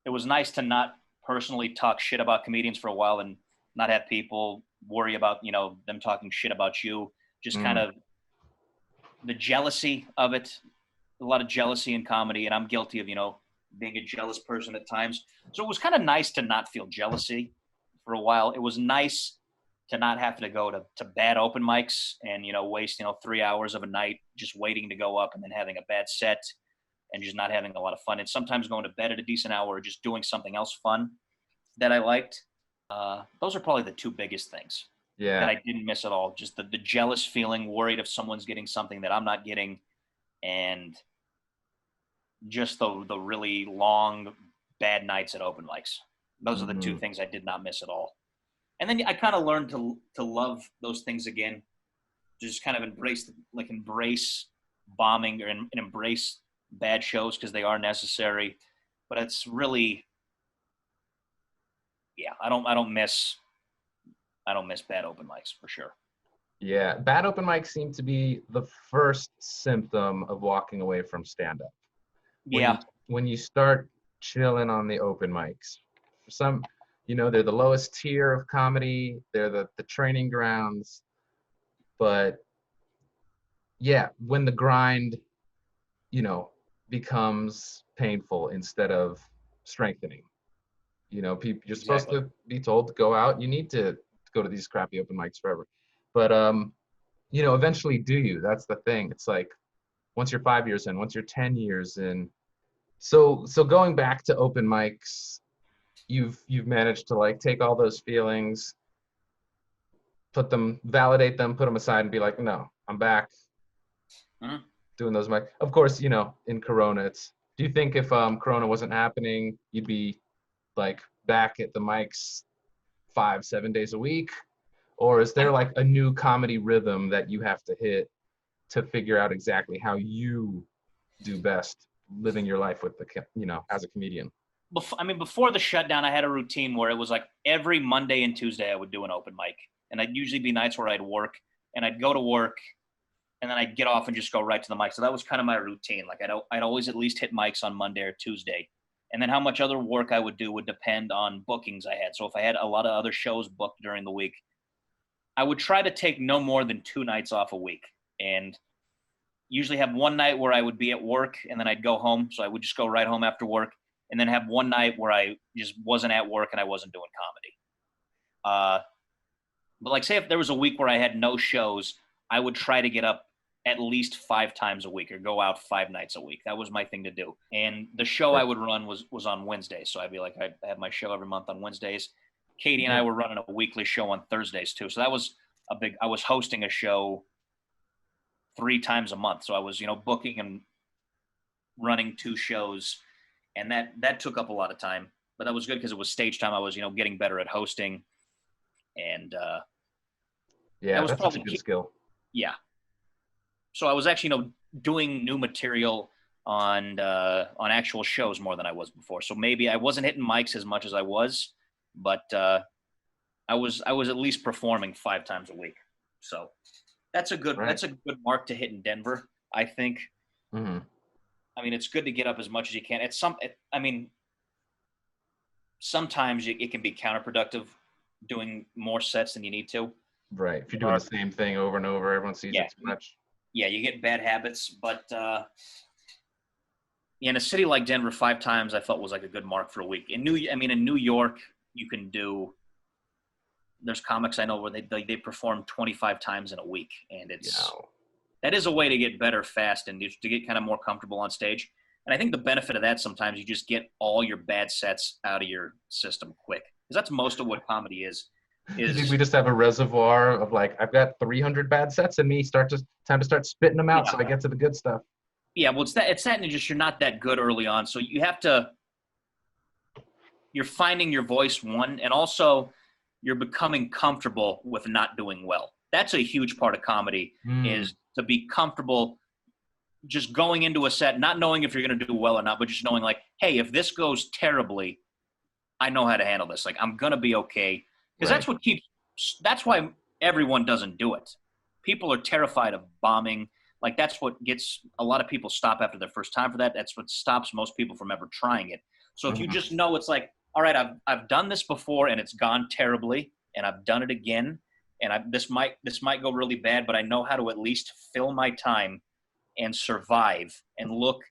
It was nice to not personally talk shit about comedians for a while and not have people worry about, them talking shit about you. Just kind of the jealousy of it, a lot of jealousy in comedy. And I'm guilty of, being a jealous person at times. So it was kind of nice to not feel jealousy for a while. It was nice to not have to go to bad open mics and, waste, 3 hours of a night just waiting to go up and then having a bad set and just not having a lot of fun. And sometimes going to bed at a decent hour or just doing something else fun that I liked. Those are probably the two biggest things that I didn't miss at all. Just the jealous feeling, worried if someone's getting something that I'm not getting, and just the really long, bad nights at open mics. Those are the two things I did not miss at all. And then I kind of learned to love those things again. Just kind of embrace bombing and embrace bad shows because they are necessary. But it's really, yeah, I don't miss bad open mics for sure. Yeah, bad open mics seem to be the first symptom of walking away from stand-up. When you Yeah. when you start chilling on the open mics, for some, they're the lowest tier of comedy. They're the training grounds. But yeah, when the grind, you know, becomes painful instead of strengthening. People, you're supposed Exactly. to be told to go out. You need to go to these crappy open mics forever. But eventually do you? That's the thing. It's like once you're 5 years in, once you're 10 years in. So going back to open mics, you've managed to like take all those feelings, validate them, put them aside, and be like, no, I'm back Mhm. doing those mics. Of course, in Corona, it's. Do you think if Corona wasn't happening, you'd be like back at the mics 5, 7 days a week? Or is there like a new comedy rhythm that you have to hit to figure out exactly how you do best living your life as a comedian? Before the shutdown, I had a routine where it was like every Monday and Tuesday I would do an open mic, and I'd usually be nights where I'd work, and I'd go to work, and then I'd get off and just go right to the mic. So that was kind of my routine. Like I'd always at least hit mics on Monday or Tuesday, and then how much other work I would do would depend on bookings I had. So if I had a lot of other shows booked during the week, I would try to take no more than 2 nights off a week, and usually have one night where I would be at work and then I'd go home. So I would just go right home after work, and then have one night where I just wasn't at work and I wasn't doing comedy. But like, say if there was a week where I had no shows, I would try to get up at least 5 times a week or go out 5 nights a week. That was my thing to do. And the show I would run was on Wednesdays. So I'd be like, I had my show every month on Wednesdays. Katie and I were running a weekly show on Thursdays too. So that was I was hosting a show 3 times a month. So I was, booking and running 2 shows, and that took up a lot of time. But that was good because it was stage time. I was, getting better at hosting, and that Yeah, was that's such a probably good skill. yeah. So I was actually, doing new material on actual shows more than I was before. So maybe I wasn't hitting mics as much as I was, but I was at least performing 5 times a week. So Right. that's a good mark to hit in Denver, I think. Hmm. I mean, it's good to get up as much as you can. Sometimes it can be counterproductive doing more sets than you need to. Right. If you're doing Or the same thing over and over, everyone sees yeah, it too much. yeah, you get bad habits. But in a city like Denver, 5 times I felt was like a good mark for a week. In New York, you can do. There's comics I know where they perform 25 times in a week, and that is a way to get better fast and to get kind of more comfortable on stage. And I think the benefit of that, sometimes you just get all your bad sets out of your system quick, because that's most of what comedy is. You think we just have a reservoir of like, I've got 300 bad sets in me. Time to start spitting them out Yeah, so I get to the good stuff. yeah. Well, it's that and just you're not that good early on, so you're finding your voice, one, and also you're becoming comfortable with not doing well. That's a huge part of comedy, Mm, is to be comfortable just going into a set, not knowing if you're going to do well or not, but just knowing like, hey, if this goes terribly, I know how to handle this. Like, I'm going to be okay. Because right. that's why everyone doesn't do it. People are terrified of bombing. Like, that's what gets a lot of people stop after their first time for that. That's what stops most people from ever trying it. So if you Hmm. just know, it's like, all right, I've done this before and it's gone terribly, and I've done it again, and this might go really bad, but I know how to at least fill my time and survive and look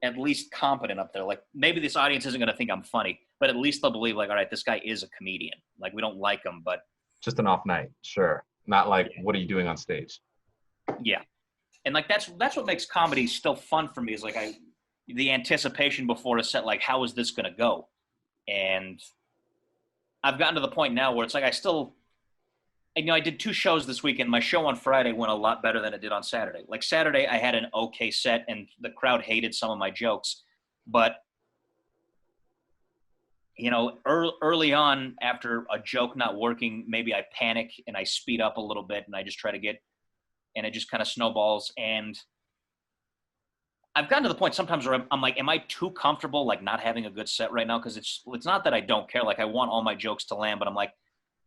at least competent up there. Like, maybe this audience isn't going to think I'm funny, but at least they'll believe, like, all right, this guy is a comedian. Like, we don't like him, but Just an off night. Sure. Not like, yeah, what are you doing on stage? yeah. And like that's what makes comedy still fun for me, is like the anticipation before a set, like, how is this going to go? And I've gotten to the point now where it's like I did 2 shows this weekend. My show on Friday went a lot better than it did on Saturday. Like, Saturday, I had an okay set, and the crowd hated some of my jokes. But, early on, after a joke not working, maybe I panic and I speed up a little bit, and I just try to and it just kind of snowballs. And I've gotten to the point sometimes where I'm like, am I too comfortable like not having a good set right now? Because it's not that I don't care. Like I want all my jokes to land, but I'm like,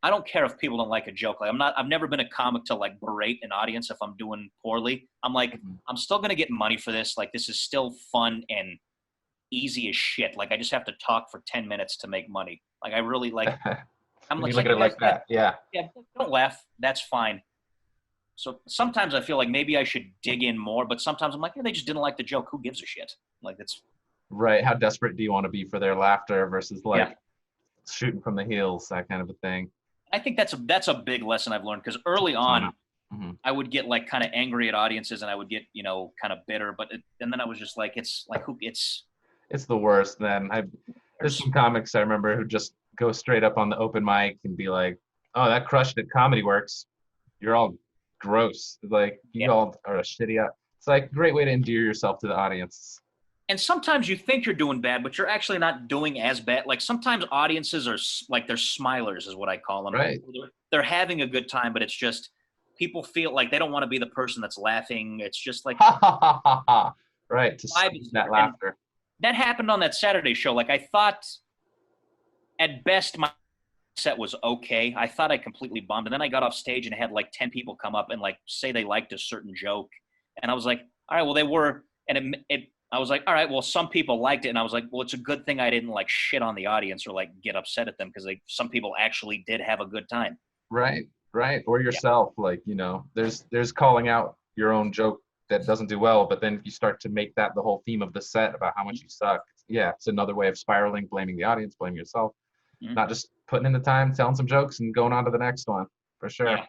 I don't care if people don't like a joke. Like I've never been a comic to like berate an audience if I'm doing poorly. I'm like, Mhm. I'm still gonna get money for this. Like this is still fun and easy as shit. Like I just have to talk for 10 minutes to make money. Like I really like. I'm When you like, look like at you it guys, like that, yeah. yeah, don't laugh. That's fine. So sometimes I feel like maybe I should dig in more, but sometimes I'm like, yeah, they just didn't like the joke. Who gives a shit? Like it's Right. How desperate do you want to be for their laughter versus yeah. like shooting from the heels, that kind of a thing. I think that's a big lesson I've learned because early Persona. on Hmm. I would get like kind of angry at audiences and I would get kind of bitter, and then I was just like, it's like who it's It's the worst. Then there's some comics I remember who just go straight up on the open mic and be like, "Oh, that crushed at Comedy Works. You're all gross. Like yeah. you all are a shitty." It's like a great way to endear yourself to the audience. And sometimes you think you're doing bad, but you're actually not doing as bad. Like sometimes audiences are like they're smilers, is what I call them. Right. They're having a good time, but it's just people feel like they don't want to be the person that's laughing. It's just like Ha ha ha ha ha. Right. To vibe squeeze is that there. And laughter. that happened on that Saturday show. Like I thought at best my set was okay. I thought I completely bombed. And then I got off stage and had like 10 people come up and like say they liked a certain joke. And I was like, all right, well, they were, and I was like, all right, well, some people liked it. And I was like, well, it's a good thing I didn't like shit on the audience or like get upset at them because some people actually did have a good time. Right. Right. Or Yeah. yourself. Like, there's calling out your own joke that doesn't do well, but then if you start to make that the whole theme of the set about how much you suck, yeah, it's another way of spiraling, blaming the audience, blaming yourself, Mhm. not just putting in the time, telling some jokes and going on to the next one. For sure. Yeah.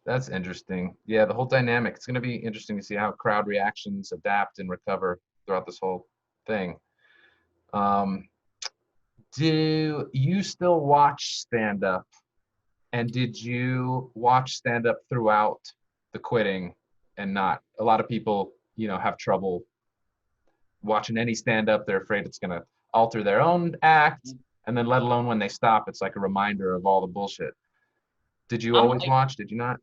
That's interesting. Yeah, the whole dynamic. It's going to be interesting to see how crowd reactions adapt and recover throughout this whole thing. Um, do you still watch stand up? And did you watch stand up throughout the quitting and not? A lot of people, have trouble watching any stand up. They're afraid it's going to alter their own act. And then let alone when they stop, it's like a reminder of all the bullshit. Did you I'm always watch? Did you not?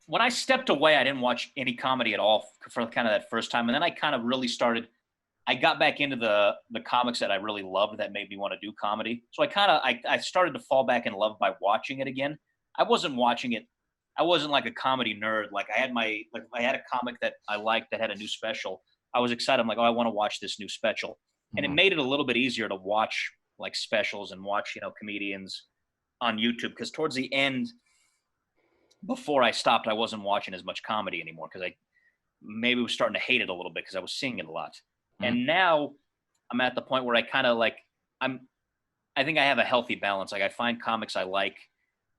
When I stepped away, I didn't watch any comedy at all for kind of that first time. And then I kind of really started, I got back into the comics that I really loved that made me want to do comedy. So I started to fall back in love by watching it again. I wasn't watching it. I wasn't like a comedy nerd. Like I had a comic that I liked that had a new special. I was excited. I'm like, oh, I want to watch this new special. And it Mhm. made it a little bit easier to watch like specials and watch, comedians on YouTube. Because towards the end, before I stopped, I wasn't watching as much comedy anymore because I maybe was starting to hate it a little bit because I was seeing it a lot. Mhm. And now I'm at the point where I kind of like I think I have a healthy balance. Like I find comics I like,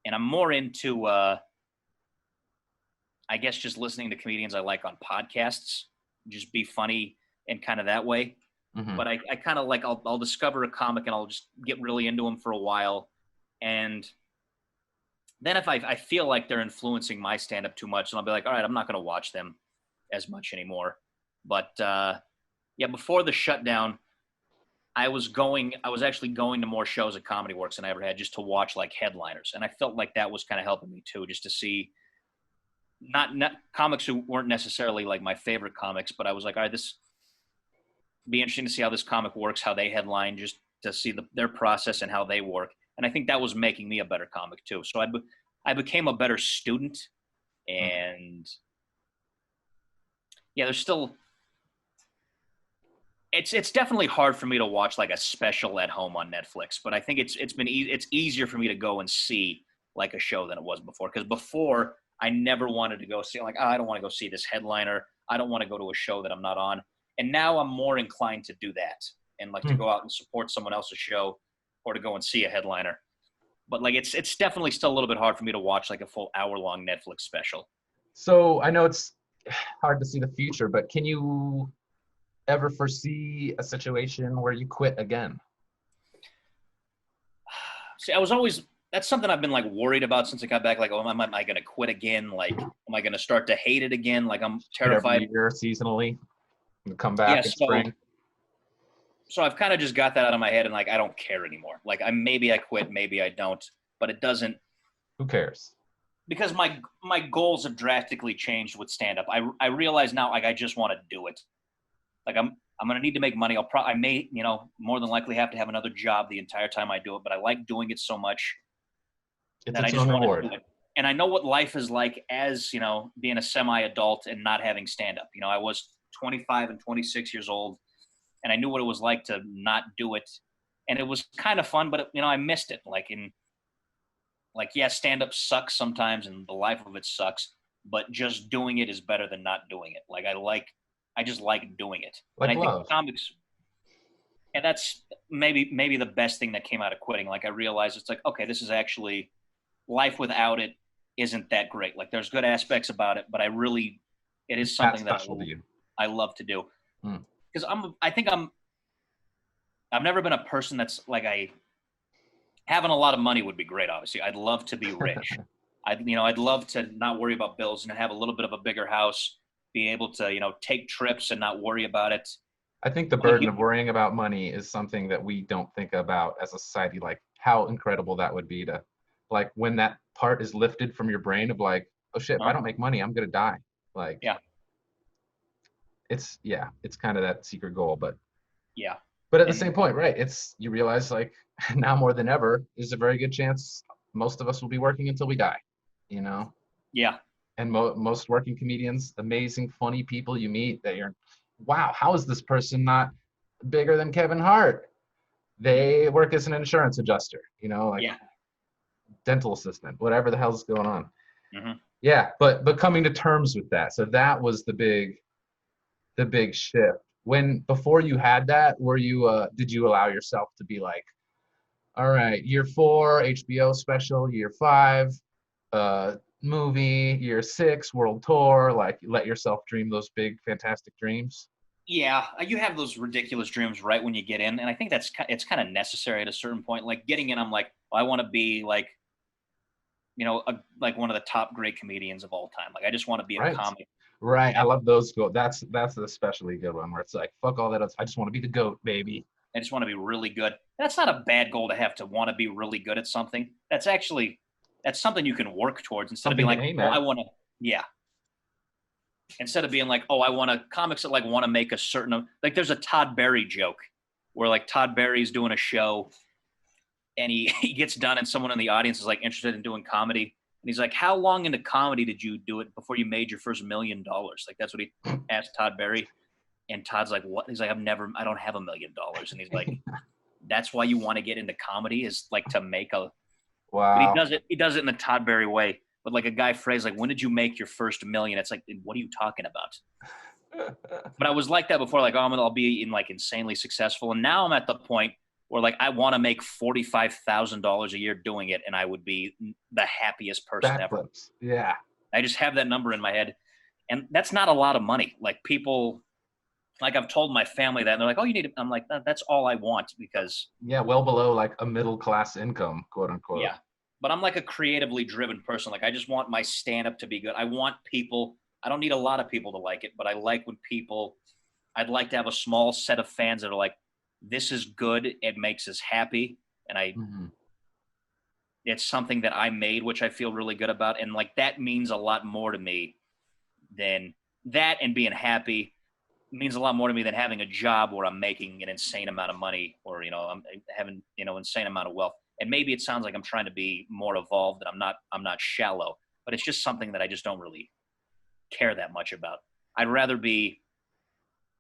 and I'm more into I guess just listening to comedians I like on podcasts, just be funny and kind of that way. Mhm. But I kind of like I'll discover a comic and I'll just get really into them for a while, and then if I feel like they're influencing my stand up too much, then I'll be like, all right, I'm not going to watch them as much anymore. But yeah, before the shutdown, I was actually going to more shows at Comedy Works than I ever had just to watch like headliners. And I felt like that was kind of helping me too, just to see not comics who weren't necessarily like my favorite comics, but I was like, all right, this be interesting to see how this comic works, how they headline, just to see their process and how they work. And I think that was making me a better comic too. So I became a better student, Mhm. and yeah, there's still it's definitely hard for me to watch like a special at home on Netflix, but I think it's easier for me to go and see like a show than it was before. Because before I never wanted to go see like, oh, I don't want to go see this headliner. I don't want to go to a show that I'm not on. And now I'm more inclined to do that and like to Hmm. go out and support someone else's show or to go and see a headliner. But like it's definitely still a little bit hard for me to watch like a full hour long Netflix special. So I know it's hard to see the future, but can you ever foresee a situation where you quit again? See, I was always that's something I've been like worried about since I got back. Like, oh, am I going to quit again? Like, am I going to start to hate it again? Like, I'm Quit every terrified. year seasonally and come Yeah, back in so spring? I've kind of just got that out of my head, and like I don't care anymore. Like, maybe I quit, maybe I don't, but it doesn't Who cares? because my goals have drastically changed with stand up. I realize now like I just want to do it. Like I'm going to need to make money. I may, more than likely have to have another job the entire time I do it, but I like doing it so much It's that I its just own want to reward. do it. And I know what life is like as, being a semi-adult and not having stand-up. I was 25 and 26 years old, and I knew what it was like to not do it. And it was kind of fun, but I missed it. Yeah, stand-up sucks sometimes and the life of it sucks, but just doing it is better than not doing it. I just like doing it. And Like I think love. comics, and that's maybe the best thing that came out of quitting. Like I realized it's like, okay, this is actually life without it isn't that great. Like there's good aspects about it, but it is That's something that special to you. I love to do. Mm. Because I've never been a person that's like having a lot of money would be great. Obviously, I'd love to be rich. I'd love to not worry about bills and have a little bit of a bigger house, be able to, take trips and not worry about it. I think the burden of worrying about money is something that we don't think about as a society, like how incredible that would be to, like, when that part is lifted from your brain of like, oh shit, if I don't make money, I'm gonna die. Like, Yeah. it's kind of that secret goal, but Yeah. at the same point, right? You realize like now more than ever, there's a very good chance most of us will be working until we die, Yeah. And most working comedians, amazing, funny people you meet that you're, wow, how is this person not bigger than Kevin Hart? They work as an insurance adjuster, like Yeah. dental assistant, whatever the hell's going on. Mm-hmm. Yeah, but coming to terms with that. So that was the big shift. When before you had that, were you did you allow yourself to be like, all right, year 4, HBO special, year 5, movie, year 6, world tour, like let yourself dream those big fantastic dreams? Yeah, you have those ridiculous dreams right when you get in, and I think it's kind of necessary at a certain point. Like getting in, I'm like, well, I want to be like, like one of the top great comedians of all time. Like I just want to be a Right. comic. Right. I And love those goals. That's an especially good one where it's like, fuck all that else. I just want to be the GOAT, baby. I just want to be really good. That's not a bad goal to have, to want to be really good at something. That's something you can work towards instead of being Something like, to aim oh, I at. want to, yeah. Instead of being like, oh, I want to, comics that like want to make a certain, like there's a Todd Berry joke where like Todd Berry's doing a show and he gets done and someone in the audience is like interested in doing comedy. And he's like, how long into comedy did you do it before you made your first $1 million? Like that's what he asked Todd Berry. And Todd's like, what? He's like, I don't have $1 million. And he's like, that's why you want to get into comedy, is like to make a, Wow. but he does it in the Todd Berry way. But like a guy phrased like, when did you make your first $1 million? It's like, what are you talking about? But I was like that before, like, oh, I'll be insanely successful. And now I'm at the point where like I want to make $45,000 a year doing it, and I would be the happiest person ever. Yeah. I just have that number in my head, and that's not a lot of money. Like people, like I've told my family that, and they're like, "Oh, you need to." I'm like, "That's all I want," because well below like a middle class income, quote unquote. yeah. But I'm like a creatively driven person. Like I just want my stand up to be good. I want people. I don't need a lot of people to like it, but I like when people. I'd like to have a small set of fans that are like, "This is good. It makes us happy," and it's something that I made, which I feel really good about, and like that means a lot more to me than that, and being happy means a lot more to me than having a job where I'm making an insane amount of money, or I'm having insane amount of wealth. And maybe it sounds like I'm trying to be more evolved, and I'm not shallow, but it's just something that I just don't really care that much about. I'd rather be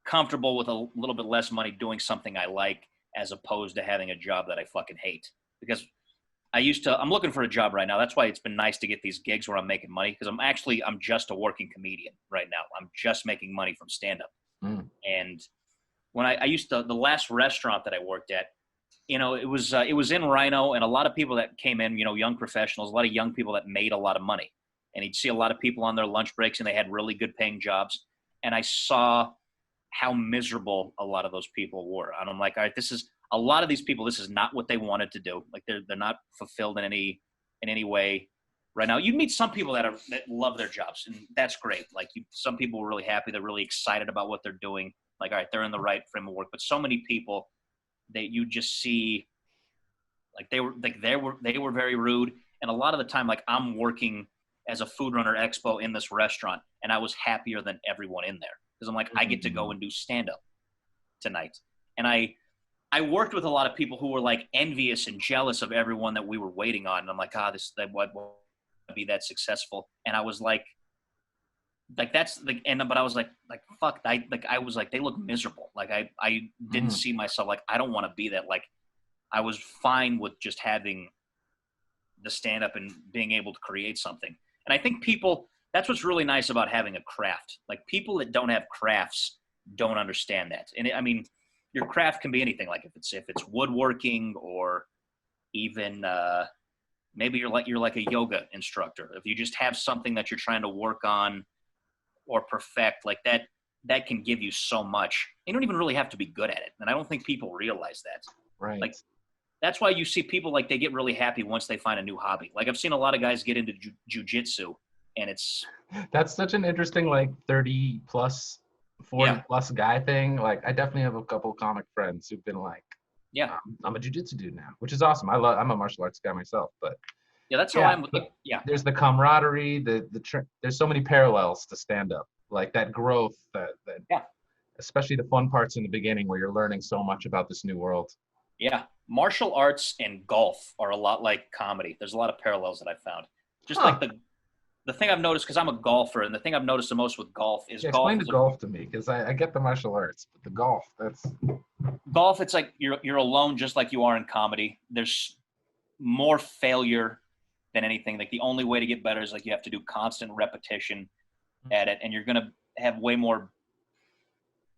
comfortable with a little bit less money doing something I like, as opposed to having a job that I fucking hate. Because I'm looking for a job right now. That's why it's been nice to get these gigs where I'm making money, because I'm just a working comedian right now. I'm just making money from stand up. And when I used to, the last restaurant that I worked at, it was in Rhino, and a lot of people that came in, young professionals, a lot of young people that made a lot of money. And you'd see a lot of people on their lunch breaks, and they had really good paying jobs. And I saw how miserable a lot of those people were. And I'm like, all right, a lot of these people, this is not what they wanted to do. Like they're not fulfilled in any way right now. You'd meet some people that love their jobs, and that's great. Like some people were really happy. They're really excited about what they're doing. Like, all right, they're in the right frame of work. But so many people that you just see, like they were very rude. And a lot of the time, like I'm working as a food runner expo in this restaurant, and I was happier than everyone in there, because I'm like, I get to go and do stand up. tonight. And I worked with a lot of people who were like envious and jealous of everyone that we were waiting on. And I'm like, that would be that successful. And I was like that's like, but I was like fuck, I was like, they look miserable. Like I didn't see myself, like, I don't want to be that. Like, I was fine with just having the stand up and being able to create something. And I think that's what's really nice about having a craft. Like, people that don't have crafts don't understand that. And I mean, your craft can be anything. Like, if it's woodworking, or even maybe you're like a yoga instructor. If you just have something that you're trying to work on or perfect, like that can give you so much. You don't even really have to be good at it. And I don't think people realize that. Right. Like, that's why you see people, like, they get really happy once they find a new hobby. Like, I've seen a lot of guys get into jujitsu, and that's such an interesting, like, 30 plus 40 plus guy thing. Like, I definitely have a couple comic friends who've been like, I'm a jiu-jitsu dude now, which is awesome. I'm a martial arts guy myself, but that's how I'm. There's the camaraderie, there's so many parallels to stand up, like that growth, that especially the fun parts in the beginning where you're learning so much about this new world. Yeah, martial arts and golf are a lot like comedy. There's a lot of parallels that I found. Just like the thing I've noticed, because I'm a golfer, and the thing I've noticed the most with golf is explain the golf to me, because I get the martial arts, but the golf, golf. It's like you're alone, just like you are in comedy. There's more failure than anything. Like, the only way to get better is, like, you have to do constant repetition at it, and you're gonna have way more.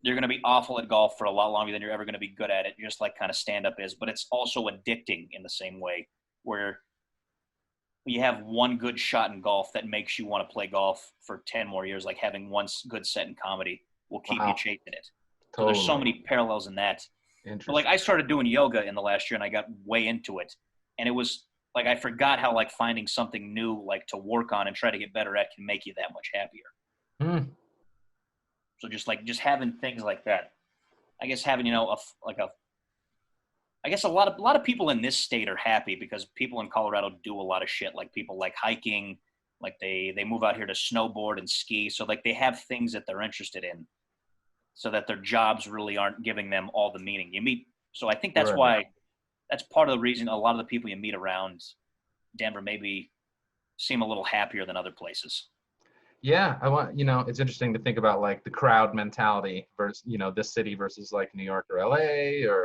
You're going to be awful at golf for a lot longer than you're ever going to be good at it, just like kind of stand-up is. But it's also addicting in the same way, where you have one good shot in golf that makes you want to play golf for 10 more years. Like, having one good set in comedy will keep you chasing it. Totally. So there's so many parallels in that. But, like, I started doing yoga in the last year, and I got way into it. And it was like, I forgot how, like, finding something new, like, to work on and try to get better at can make you that much happier. So just having things like that, I guess having, I guess a lot of people in this state are happy because people in Colorado do a lot of shit. Like, people like hiking, like they move out here to snowboard and ski. So, like, they have things that they're interested in, so that their jobs really aren't giving them all the meaning you meet. So I think that's why, that's part of the reason a lot of the people you meet around Denver maybe seem a little happier than other places. Yeah, it's interesting to think about, like, the crowd mentality versus, this city versus, like, New York or LA or,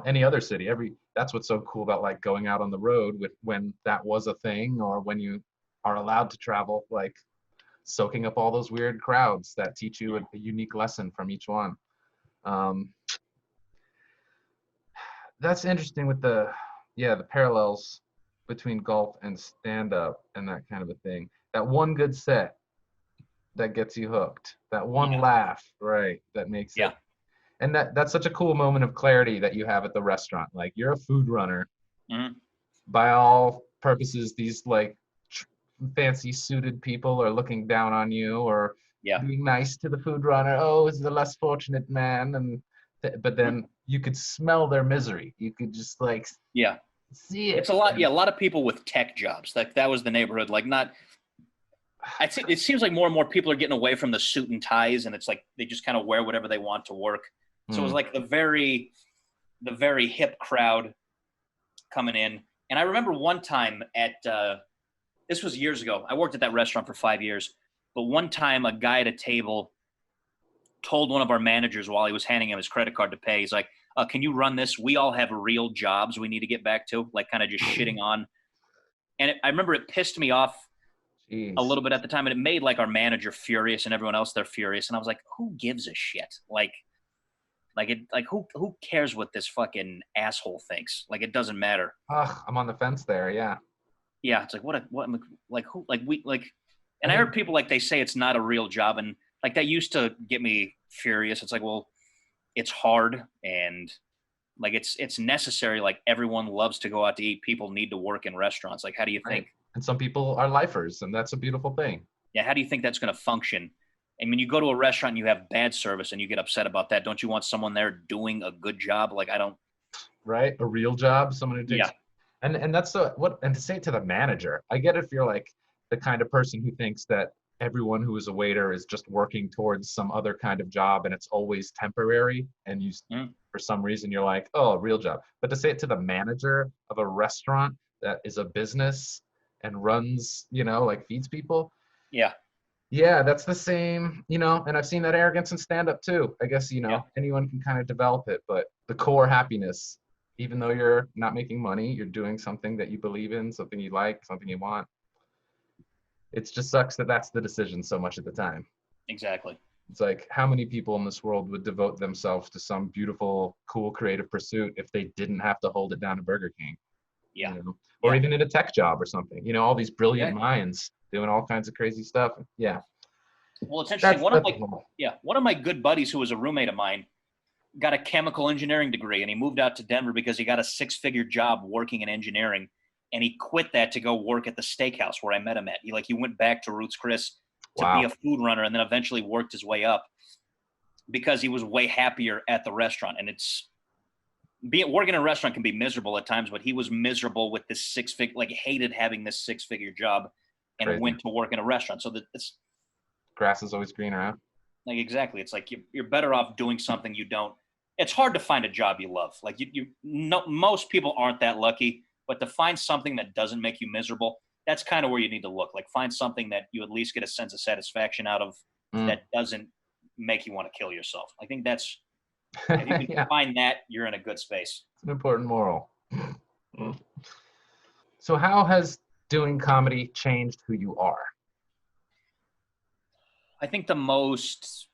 any other city. That's what's so cool about, like, going out on the road when that was a thing, or when you are allowed to travel, like, soaking up all those weird crowds that teach you a unique lesson from each one. That's interesting with the parallels between golf and stand-up and that kind of a thing. That one good set that gets you hooked, that one laugh, right, that makes it. And that's such a cool moment of clarity that you have at the restaurant. Like, you're a food runner. By all purposes, these, like, fancy suited people are looking down on you, or being nice to the food runner. Oh, is the less fortunate man. And but then you could smell their misery. You could just, like, see it. It's a lot of people with tech jobs. Like, that was the neighborhood. Like, not. It seems like more and more people are getting away from the suit and ties, and it's like they just kind of wear whatever they want to work. So it was like the very hip crowd coming in. And I remember one time this was years ago. I worked at that restaurant for 5 years. But one time, a guy at a table told one of our managers while he was handing him his credit card to pay, he's like, can you run this? We all have real jobs we need to get back to, like, kind of just shitting on. And I remember it pissed me off a little bit at the time, and it made, like, our manager furious and everyone else there furious. And I was like, who gives a shit? Who cares what this fucking asshole thinks? Like, it doesn't matter. I'm on the fence there. Yeah. It's like, and I heard people, like, they say it's not a real job, and, like, that used to get me furious. It's like, well, it's hard, and, like, it's necessary. Like, everyone loves to go out to eat. People need to work in restaurants. Like, how do you think? And some people are lifers, and that's a beautiful thing. Yeah, how do you think that's going to function? And when you go to a restaurant and you have bad service and you get upset about that, don't you want someone there doing a good job? Like, I don't. Right, a real job, someone who takes. And that's and to say it to the manager, I get if you're, like, the kind of person who thinks that everyone who is a waiter is just working towards some other kind of job and it's always temporary, and Mm. for some reason you're like, oh, real job. But to say it to the manager of a restaurant that is a business and runs, like feeds people, Yeah. yeah, that's the same, and I've seen that arrogance in stand up too. I guess, Yeah. anyone can kind of develop it, but the core happiness, even though you're not making money, you're doing something that you believe in, something you like, something you want. It just sucks that that's the decision so much at the time. Exactly. It's like, how many people in this world would devote themselves to some beautiful, cool, creative pursuit if they didn't have to hold it down to Burger King, Yeah. or Yeah. even in a tech job or something, all these brilliant Yeah. minds doing all kinds of crazy stuff. Yeah. Well, it's interesting. That's, One of that's my one of my good buddies who was a roommate of mine got a chemical engineering degree, and he moved out to Denver because he got a six-figure job working in engineering, and he quit that to go work at the steakhouse where I met him at. He went back to Roots Chris to be a wow. food runner, and then eventually worked his way up because he was way happier at the restaurant. And working in a restaurant can be miserable at times, but he was miserable with this hated having this six-figure job, and Crazy. went to work in a restaurant. So that it's Grass is always greener, huh? like, exactly. It's like you're better off doing something you don't. It's hard to find a job you love. Like most people aren't that lucky, but to find something that doesn't make you miserable, that's kind of where you need to look. Like, find something that you at least get a sense of satisfaction out of, that doesn't make you want to kill yourself. I think that's, if you can Yeah, find that, you're in a good space. it's an important moral. So how has doing comedy changed who you are? I think the most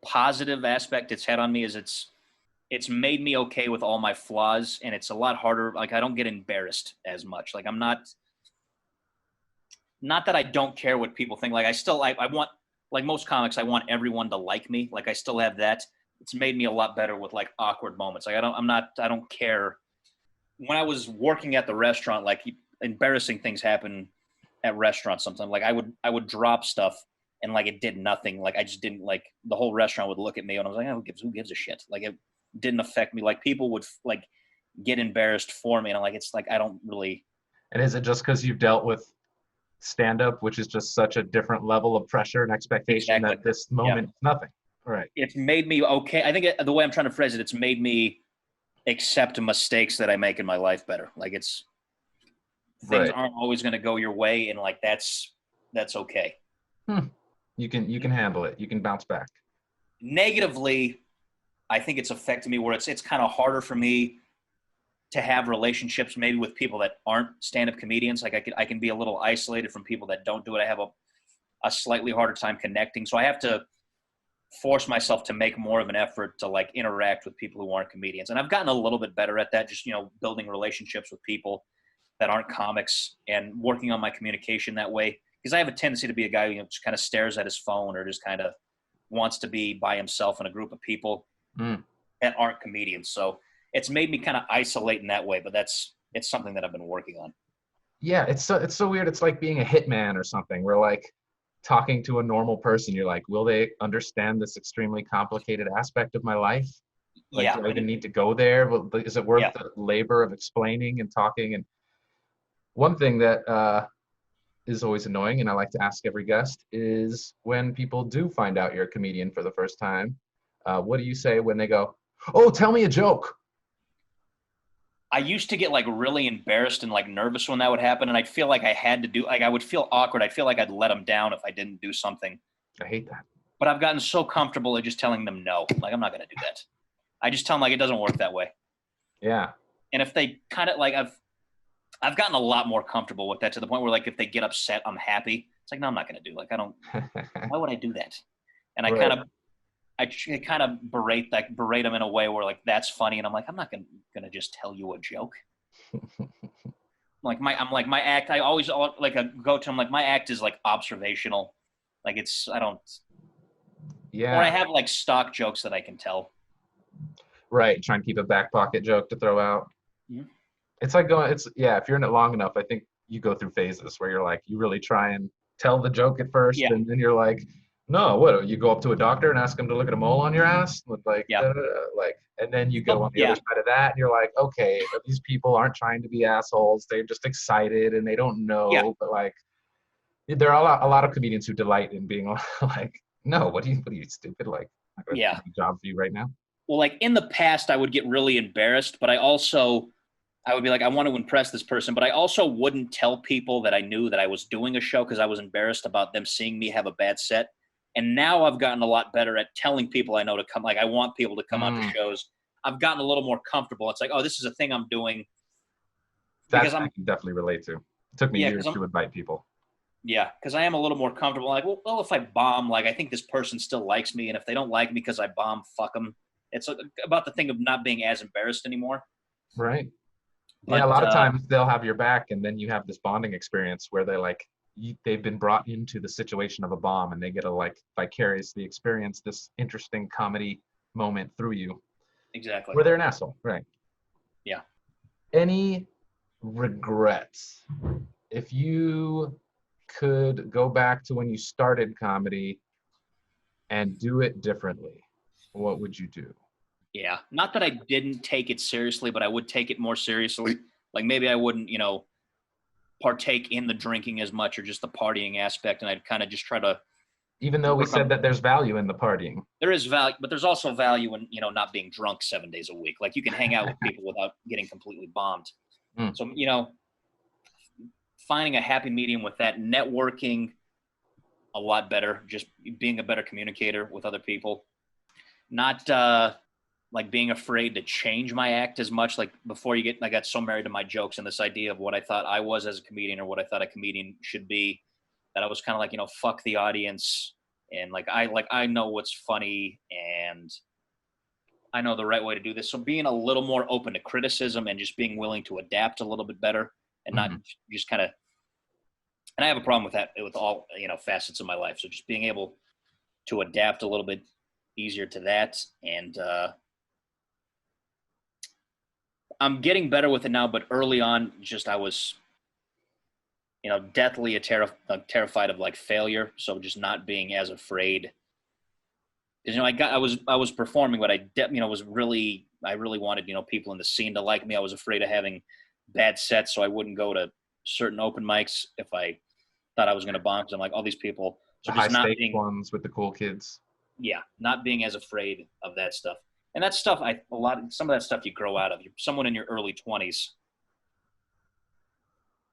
positive aspect it's had on me is it's made me okay with all my flaws, and it's a lot harder. Like, I don't get embarrassed as much. Like, I'm not that I don't care what people think. Like, I want, like most comics, I want everyone to like me. Like, I still have that. It's made me a lot better with like awkward moments. Like, I don't care. When I was working at the restaurant, like, embarrassing things happen at restaurants sometimes. Like, I would drop stuff, and like it did nothing. Like, I just didn't, like, the whole restaurant would look at me, and I was like, oh, who gives a shit? Like, it didn't affect me. Like, people would like get embarrassed for me, and I'm like, it's like, I don't really. And is it just because you've dealt with stand up, which is just such a different level of pressure and expectation, Exactly. that this Yeah. moment is nothing? Right. It's made me okay. I think the way I'm trying to phrase it, it's made me accept mistakes that I make in my life better. Like, things Right. aren't always going to go your way, and like that's okay. You can handle it. You can bounce back. Negatively, I think it's affected me where it's kind of harder for me to have relationships maybe with people that aren't stand-up comedians. Like, I can be a little isolated from people that don't do it. I have a slightly harder time connecting. So I have to force myself to make more of an effort to like interact with people who aren't comedians. And I've gotten a little bit better at that, just, building relationships with people that aren't comics and working on my communication that way. Because I have a tendency to be a guy who just kind of stares at his phone, or just kind of wants to be by himself in a group of people that aren't comedians. So it's made me kind of isolate in that way, but it's something that I've been working on. Yeah, it's so weird. It's like being a hitman or something. We're like talking to a normal person. You're like, will they understand this extremely complicated aspect of my life? Like, Yeah. do I even need to go there? Is it worth Yeah. the labor of explaining and talking? And one thing that is always annoying, and I like to ask every guest, is when people do find out you're a comedian for the first time, what do you say when they go, "Oh, tell me a joke"? I used to get like really embarrassed and like nervous when that would happen. And I'd feel like I had to do, like, I would feel awkward. I'd feel like I'd let them down if I didn't do something. I hate that. But I've gotten so comfortable at just telling them no. Like, I'm not going to do that. I just tell them, like, it doesn't work that way. Yeah. And if they kind of like, I've gotten a lot more comfortable with that, to the point where like if they get upset, I'm happy. It's like, no, I'm not going to do. Like, I don't. Why would I do that? And Right. I kind of berate them in a way where like that's funny, and I'm like, I'm not gonna just tell you a joke. My act. I always like go to them like, my act is like observational. Like, I don't. Yeah. Or I have like stock jokes that I can tell. Right. Try and keep a back pocket joke to throw out. Mhm. It's like if you're in it long enough, I think you go through phases where you're like, you really try and tell the joke at first, Yeah. and then you're like, no, what? You go up to a doctor and ask him to look at a mole on your ass, with like, Yeah. and then you go on the Yeah. other side of that, and you're like, okay, these people aren't trying to be assholes; they're just excited and they don't know, Yeah. but like, There are a lot of comedians who delight in being like, no, what are you stupid? Like, I'm not going to Yeah. do a job for you right now. Well, like in the past, I would get really embarrassed, but I would be like, I want to impress this person, but I also wouldn't tell people that I knew that I was doing a show because I was embarrassed about them seeing me have a bad set. And now I've gotten a lot better at telling people I know to come. Like I want people to come out to Mm, shows. I've gotten a little more comfortable. It's like, oh, this is a thing I'm doing because that I can definitely relate to. It took me yeah, years to invite people. because I am a little more comfortable. Like, well, if I bomb, like I think this person still likes me, and if they don't like me because I bomb, fuck them. It's about the thing of not being as embarrassed anymore. Right. Yeah, a But lot of times they'll have your back, and then you have this bonding experience where they're like, they've been brought into the situation of a bomb, and they get to like vicariously experience this interesting comedy moment through you, exactly, where they're an asshole. Right. yeah. Any regrets? If you could go back to when you started comedy and do it differently, what would you do? Yeah. Not that I didn't take it seriously, but I would take it more seriously. Like maybe I wouldn't, partake in the drinking as much or just the partying aspect. And I'd kind of just try to Even though we work said on that there's value in the partying. there is value, but there's also value in, not being drunk 7 days a week. Like you can hang out with people without getting completely bombed. Mm, So, finding a happy medium with that, networking a lot better, just being a better communicator with other people, not like being afraid to change my act as much. Like before I got so married to my jokes and this idea of what I thought I was as a comedian or what I thought a comedian should be, that I was kind of like, fuck the audience. And I know what's funny and I know the right way to do this. So being a little more open to criticism and just being willing to adapt a little bit better and not mhm. just kind of, and I have a problem with that with all, facets of my life. So just being able to adapt a little bit easier to that. And I'm getting better with it now, but early on, just I was, deathly terrified of like failure. So just not being as afraid. Because I was performing, but I really wanted people in the scene to like me. I was afraid of having bad sets, so I wouldn't go to certain open mics if I thought I was going to bomb. Because I'm like all these people, The so high just stakes ones with the cool kids. not being as afraid of that stuff. And that stuff, some of that stuff you grow out of. You're someone in your early 20s.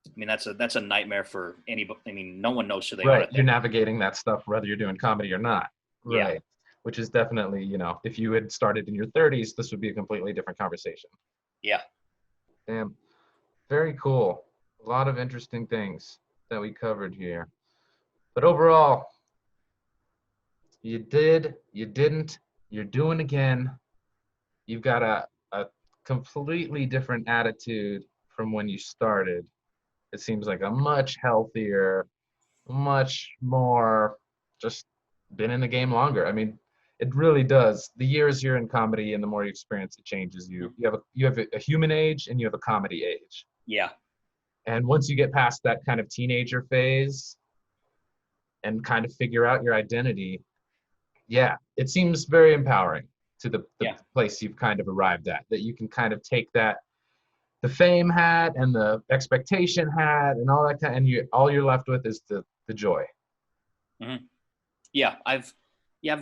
I mean, that's a nightmare for anybody. I mean, no one knows who they are Right. at You're that. navigating that stuff whether you're doing comedy or not. Yeah, Right. Which is definitely, if you had started in your 30s, this would be a completely different conversation. yeah, Damn. Very cool. A lot of interesting things that we covered here. But overall, you did, you didn't, you're doing again. You've got a completely different attitude from when you started. It seems like a much healthier, much more just been in the game longer. I mean, it really does. The years you're in comedy and the more you experience, it changes you. You have a human age and you have a comedy age. yeah, And once you get past that kind of teenager phase and kind of figure out your identity, yeah, it seems very empowering to the yeah. place you've kind of arrived at, that you can kind of take that the fame hat and the expectation hat and all that kind, and all you're left with is the joy. Mm-hmm. Yeah, I've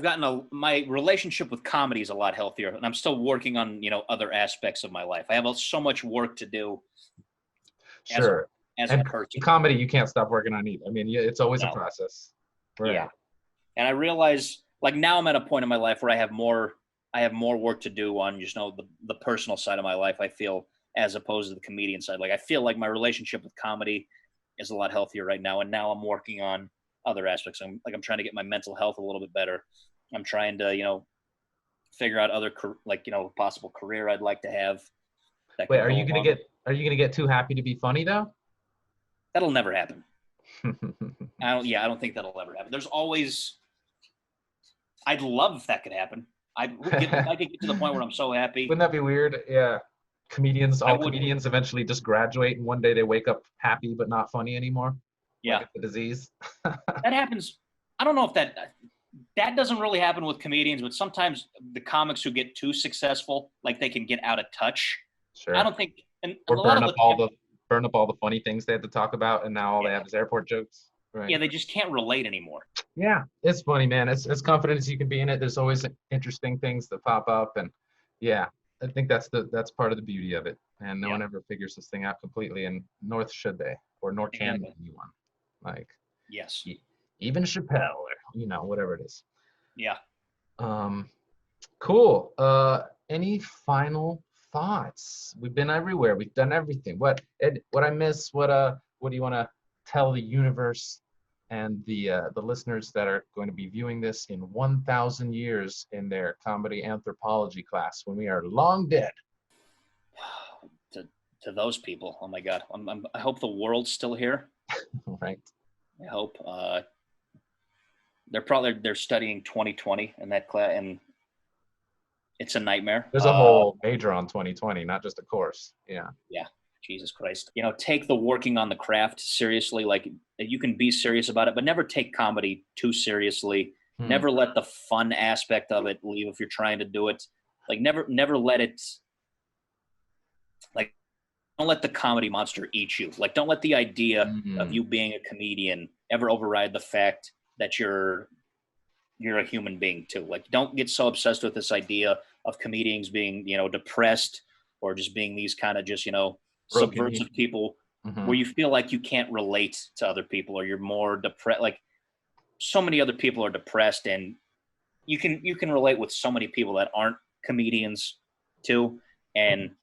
gotten my relationship with comedy is a lot healthier, and I'm still working on other aspects of my life. I have so much work to do as a Sure. as a And person. comedy, you can't stop working on either. I mean, yeah, it's always a No, process. yeah, Right. and I realize like now I'm at a point in my life where I have more work to do on the personal side of my life. I feel as opposed to the comedian side. Like I feel like my relationship with comedy is a lot healthier right now, and now I'm working on other aspects. I'm trying to get my mental health a little bit better. I'm trying to figure out other possible career I'd like to have that Wait, could go along. are you gonna get too happy to be funny though? That'll never happen. I don't think that'll ever happen. There's always I'd love if that could happen. If I could get to the point where I'm so happy, Wouldn't that be weird? Yeah. I All would. comedians eventually just graduate and one day they wake up happy but not funny anymore. Like Yeah, it's a disease. that happens. I don't know if that doesn't really happen with comedians, but sometimes the comics who get too successful, like they can get out of touch. I Sure. don't think, and a Or lot of the time, burn up all the funny things they had to talk about and now all they yeah, have is airport jokes. Right. Yeah, they just can't relate anymore. Yeah, it's funny, man. It's as confident as you can be in it. There's always interesting things that pop up, and yeah, I think that's part of the beauty of it. And no Yeah, one ever figures this thing out completely, and nor should they, or nor can exactly. anyone. Like Yes. e- even Chappelle, or whatever it is. Yeah. Um, cool. Any final thoughts? We've been everywhere. We've done everything. What I miss? What do you want to tell the universe and the listeners that are going to be viewing this in 1,000 years in their comedy anthropology class when we are long dead? To those people, oh my God, I hope the world's still here. Right. I hope they're studying 2020 in that class, and it's a nightmare. There's a whole major on 2020, not just a course. Yeah. Yeah, Jesus Christ. Take the working on the craft seriously. Like, you can be serious about it, but never take comedy too seriously. Hmm. Never let the fun aspect of it leave if you're trying to do it. Like, never let it, like, don't let the comedy monster eat you. Like, don't let the idea of Hmm. you being a comedian ever override the fact that you're a human being too. Like, don't get so obsessed with this idea of comedians being, depressed, or just being these kind of just, Broken. subversive people Hmm. where you feel like you can't relate to other people, or you're more depressed. Like, so many other people are depressed, and you can relate with so many people that aren't comedians too. And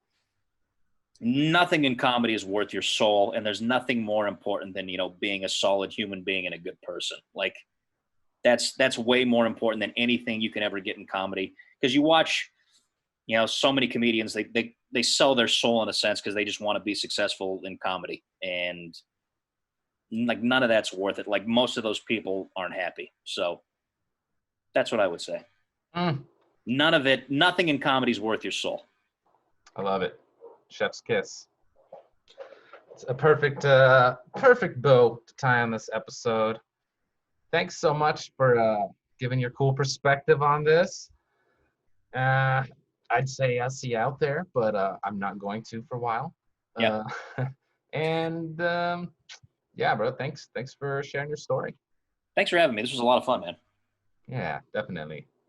nothing in comedy is worth your soul, and there's nothing more important than, being a solid human being and a good person. Like, that's way more important than anything you can ever get in comedy, because you watch, so many comedians, they sell their soul in a sense, because they just want to be successful in comedy, and like, none of that's worth it. Like, most of those people aren't happy. So that's what I would say. Mm, Nothing in comedy is worth your soul. I love it. Chef's kiss. It's a perfect bow to tie on this episode. Thanks so much for giving your cool perspective on this. Uh, I'd say I'll see you out there, but I'm not going to for a while. Yeah. Uh, and yeah, bro, thanks for sharing your story. Thanks for having me. This was a lot of fun, man. Yeah, definitely.